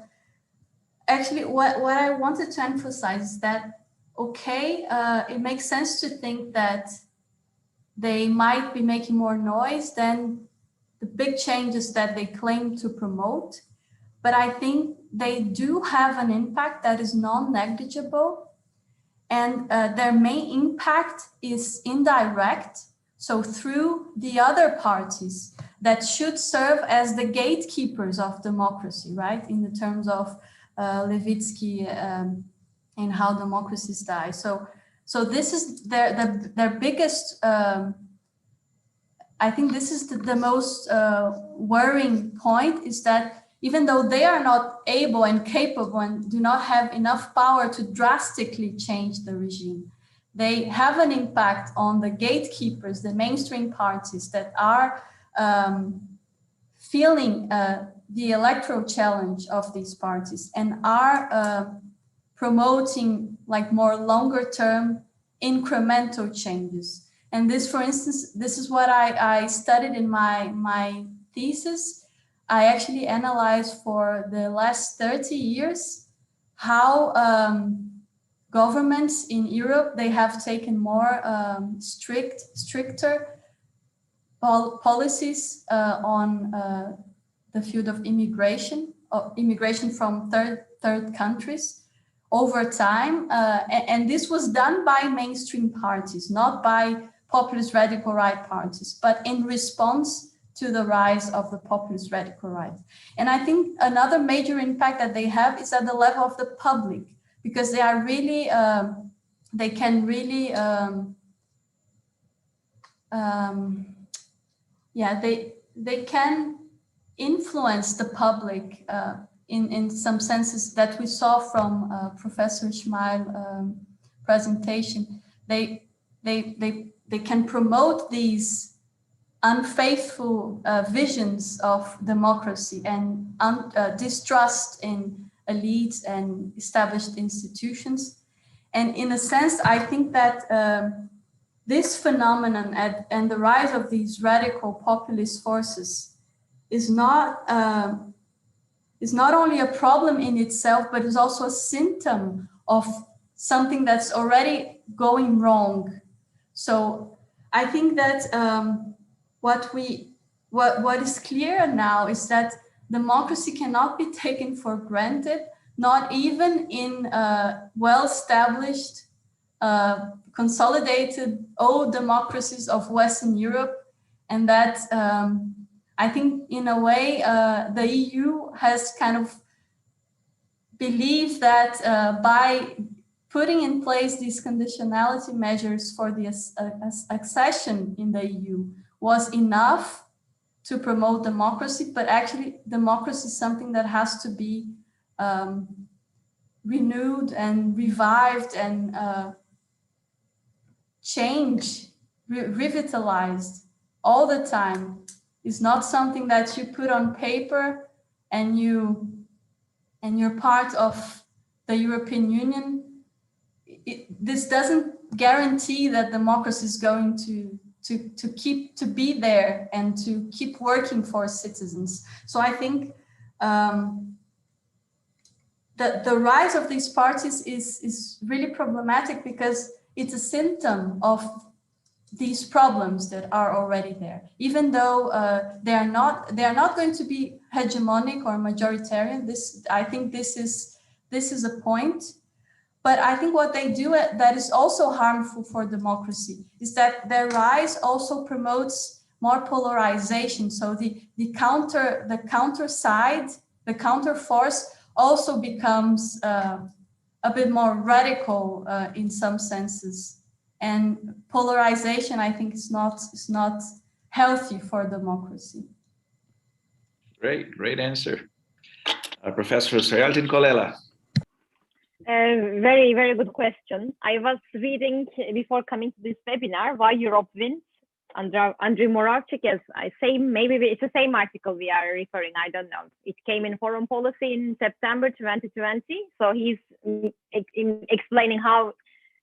actually, what I wanted to emphasize is that, okay, it makes sense to think that they might be making more noise than the big changes that they claim to promote. But I think they do have an impact that is non-negligible. And their main impact is indirect. So through the other parties that should serve as the gatekeepers of democracy, right? In the terms of Levitsky and how democracies die. So this is their biggest, I think this is the most worrying point, is that even though they are not able and capable and do not have enough power to drastically change the regime, they have an impact on the gatekeepers, the mainstream parties that are feeling the electoral challenge of these parties and are promoting like more longer term incremental changes. And this, for instance, this is what I studied in my thesis. I actually analyzed for the last 30 years how governments in Europe, they have taken more stricter policies on the field of immigration from third countries over time. And this was done by mainstream parties, not by populist radical right parties, but in response to the rise of the populist radical right. And I think another major impact that they have is at the level of the public, because they are really, they can really, they can influence the public in some senses that we saw from Professor Schemeil presentation. They can promote these unfaithful visions of democracy and distrust in elites and established institutions. And in a sense, I think that this phenomenon and the rise of these radical populist forces is not only a problem in itself, but is also a symptom of something that's already going wrong. So I think that what is clear now is that democracy cannot be taken for granted, not even in well-established, consolidated old democracies of Western Europe. And that I think in a way the EU has kind of believed that by putting in place these conditionality measures for the accession in the EU was enough to promote democracy, but actually democracy is something that has to be renewed and revived and changed, revitalized all the time. It's not something that you put on paper and you're part of the European Union. This doesn't guarantee that democracy is going to be there and to keep working for citizens. So I think that the rise of these parties is really problematic because it's a symptom of these problems that are already there. Even though they are not going to be hegemonic or majoritarian. I think this is a point. But I think what they do that is also harmful for democracy is that their rise also promotes more polarization. So the counter side, the counter force also becomes a bit more radical in some senses. And polarization, I think, is not healthy for democracy. Great answer. Professor Soyaltin-Colella. Very good question. I was reading before coming to this webinar why Europe wins Andrei Moravchik, as I say, maybe it's the same article we are referring, I don't know. It came in Foreign Policy in September 2020. So he's explaining how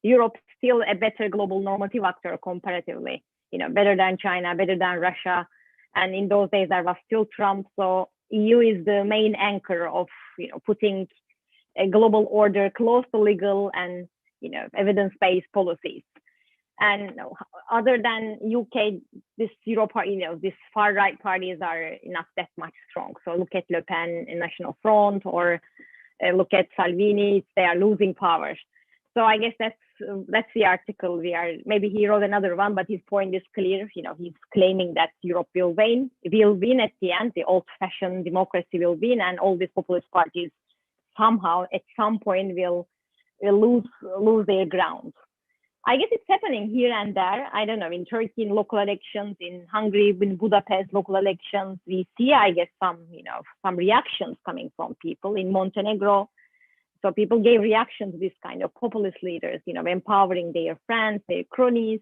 Europe is still a better global normative actor comparatively, better than China, better than Russia. And in those days, there was still Trump. So EU is the main anchor of, putting a global order close to legal and, evidence-based policies. And other than UK, this Europe, this far-right parties are not that much strong. So look at Le Pen in National Front, or look at Salvini, they are losing power. So I guess that's the article maybe he wrote another one, but his point is clear. He's claiming that Europe will win at the end, the old-fashioned democracy will win, and all these populist parties somehow at some point will lose their ground. I guess it's happening here and there. I don't know, in Turkey, in local elections, in Hungary, in Budapest, local elections, we see, I guess, some reactions coming from people in Montenegro. So people gave reaction to this kind of populist leaders, empowering their friends, their cronies,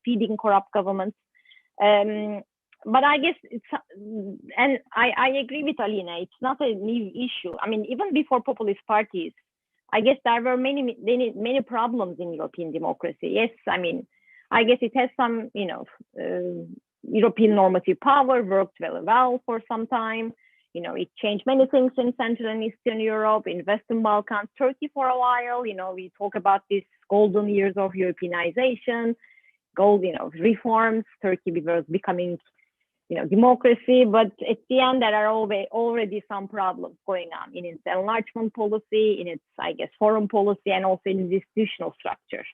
feeding corrupt governments. But I guess and I agree with Alina, it's not a new issue. I mean, even before populist parties, I guess there were many problems in European democracy. Yes, I mean, I guess it has some, European normative power worked very well for some time. It changed many things in Central and Eastern Europe, in Western Balkans, Turkey for a while. We talk about these golden years of Europeanization, reforms. Turkey was becoming, democracy, but at the end there are already some problems going on in its enlargement policy, in its, I guess, foreign policy, and also in the institutional structure.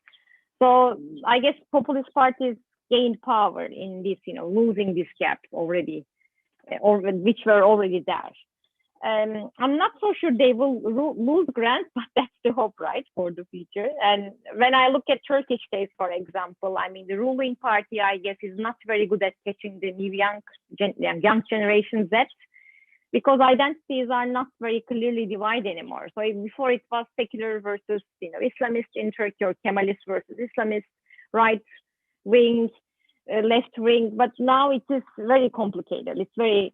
So I guess populist parties gained power in this, losing this gap already, which were already there. I'm not so sure they will lose ground, but that's the hope, right, for the future. And when I look at Turkish case, for example, I mean, the ruling party, I guess, is not very good at catching the new young generations yet, because identities are not very clearly divided anymore. So before it was secular versus, Islamist in Turkey, or Kemalist versus Islamist, right wing, left wing, but now it is very complicated. It's very,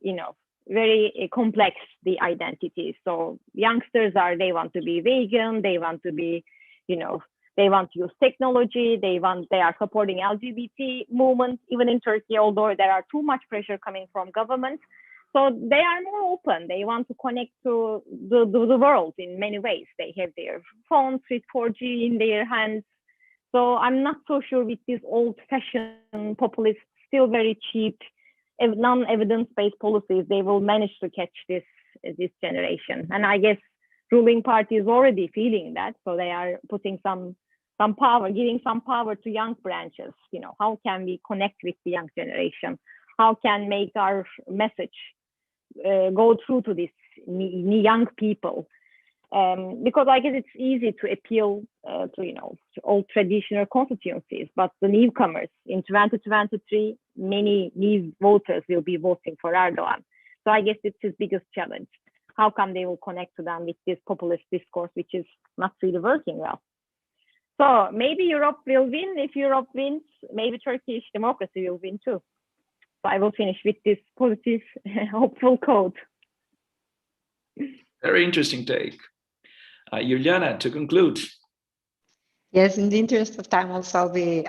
very complex, the identity. So youngsters they want to be vegan, they want to be, they want to use technology, they are supporting LGBT movement, even in Turkey, although there are too much pressure coming from government. So they are more open. They want to connect to the world in many ways. They have their phones with 4G in their hands. So I'm not so sure with these old-fashioned populist, still very cheap, non-evidence-based policies, they will manage to catch this generation. And I guess ruling party is already feeling that, so they are putting some power, giving some power to young branches. How can we connect with the young generation? How can make our message go through to these young people? Because I guess it's easy to appeal to old traditional constituencies, but the newcomers in 2023, many new voters will be voting for Erdogan. So I guess it's his biggest challenge. How come they will connect to them with this populist discourse, which is not really working well? So maybe Europe will win. If Europe wins, maybe Turkish democracy will win too. So I will finish with this positive, hopeful quote. Very interesting take. Julijana, to conclude. Yes, in the interest of time, also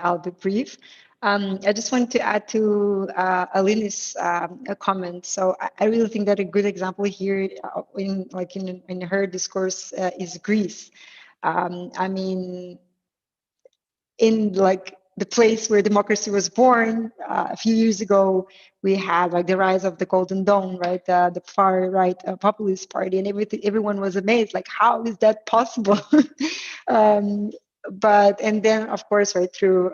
I'll be brief. I just wanted to add to Aline's comment. So I really think that a good example here, in her discourse, is Greece. I mean, in the place where democracy was born, a few years ago, we had the rise of the Golden Dawn, right? The far right populist party, and everyone was amazed, how is that possible? And then of course, right, through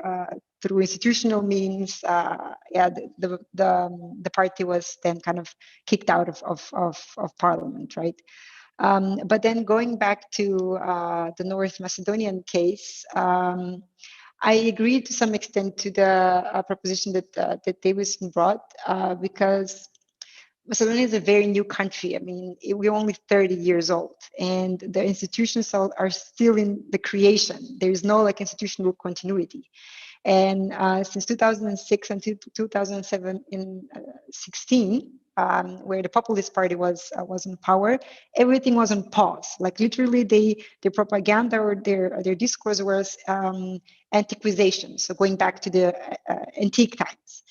institutional means, the party was then kind of kicked out of parliament, right? But then going back to the North Macedonian case, I agree to some extent to the proposition that Dawisson brought, because Macedonia is a very new country. I mean, we're only 30 years old, and the institutions are still in the creation. There is no like institutional continuity. And since 2006 until 2016, where the populist party was in power, everything was on pause. Like literally, their propaganda or their discourse was antiquization, so going back to the antique times.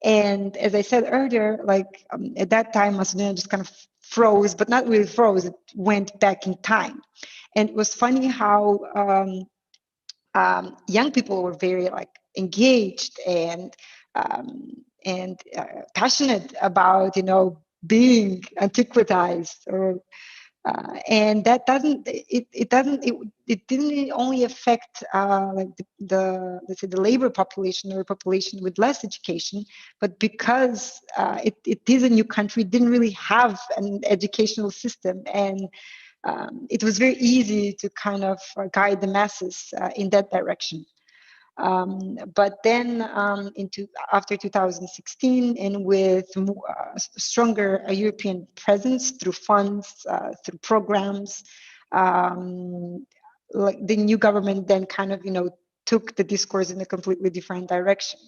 And as I said earlier, like at that time, Macedonia just kind of froze, but not really froze. It went back in time, and it was funny how young people were very like engaged and passionate about being antiquitized or and that it didn't only affect like the let's say the labor population or population with less education, but because it is a new country, it didn't really have an educational system, and it was very easy to kind of guide the masses in that direction. But then after 2016, and with stronger European presence through funds, through programs, like the new government then kind of took the discourse in a completely different direction.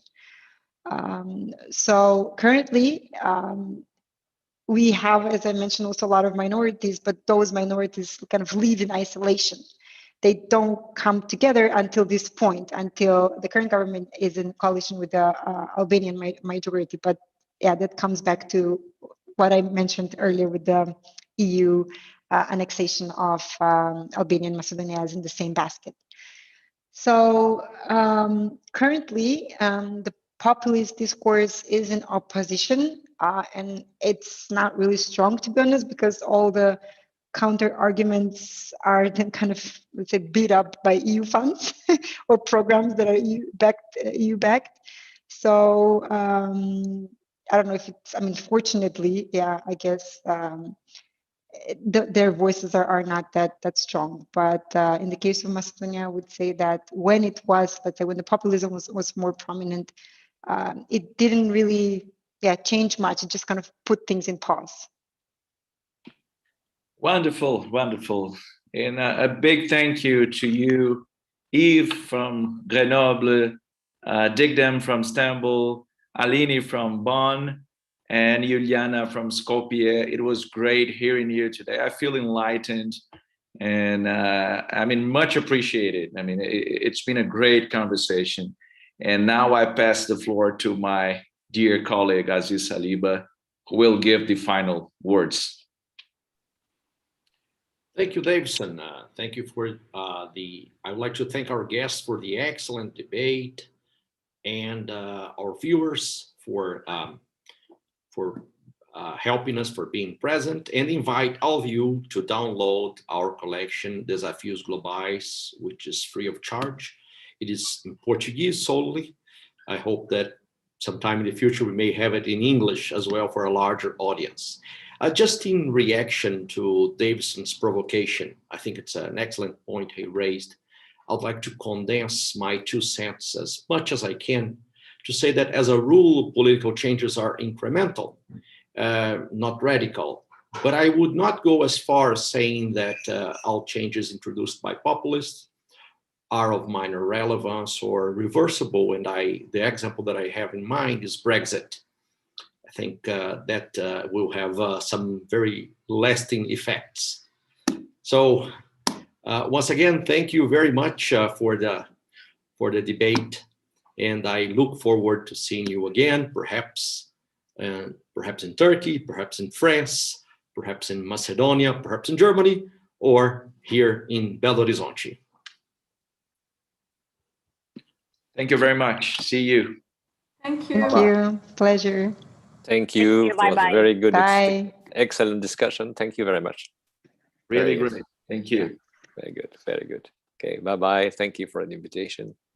So currently, we have, as I mentioned, also a lot of minorities, but those minorities kind of live in isolation. They don't come together until this point, until the current government is in coalition with the Albanian majority. But yeah, that comes back to what I mentioned earlier with the EU annexation of Albania and Macedonia as in the same basket. So currently, the populist discourse is in opposition, and it's not really strong, to be honest, because all the counter arguments are then kind of, let's say, beat up by EU funds or programs that are EU backed. So I don't know if it's, I mean, fortunately, yeah, I guess their voices are not that strong. But in the case of Macedonia, I would say that when it was, let's say, when the populism was more prominent, it didn't really change much. It just kind of put things in pause. Wonderful, wonderful. And a big thank you to you, Yves from Grenoble, Digdem from Istanbul, Aline from Bonn, and Julijana from Skopje. It was great hearing you today. I feel enlightened and I mean, much appreciated. I mean, it's been a great conversation. And now I pass the floor to my dear colleague, Aziz Saliba, who will give the final words. Thank you, Dawisson. Thank you for I would like to thank our guests for the excellent debate, and our viewers for helping us, for being present, and invite all of you to download our collection, Desafios Globais, which is free of charge. It is in Portuguese solely. I hope that sometime in the future we may have it in English as well for a larger audience. Just in reaction to Davisson's provocation, I think it's an excellent point he raised. I'd like to condense my 2 cents as much as I can to say that as a rule, political changes are incremental, not radical. But I would not go as far as saying that all changes introduced by populists are of minor relevance or reversible. And the example that I have in mind is Brexit. I think that will have some very lasting effects. So once again, thank you very much for the debate, and I look forward to seeing you again, perhaps in Turkey, perhaps in France, perhaps in Macedonia, perhaps in Germany, or here in Belo Horizonte. Thank you very much. See you. Thank you. Thank you. Pleasure. Thank you. It was a very good, excellent discussion. Thank you very much. Really great. Thank you. Very good. Very good. Okay. Bye-bye. Thank you for the invitation.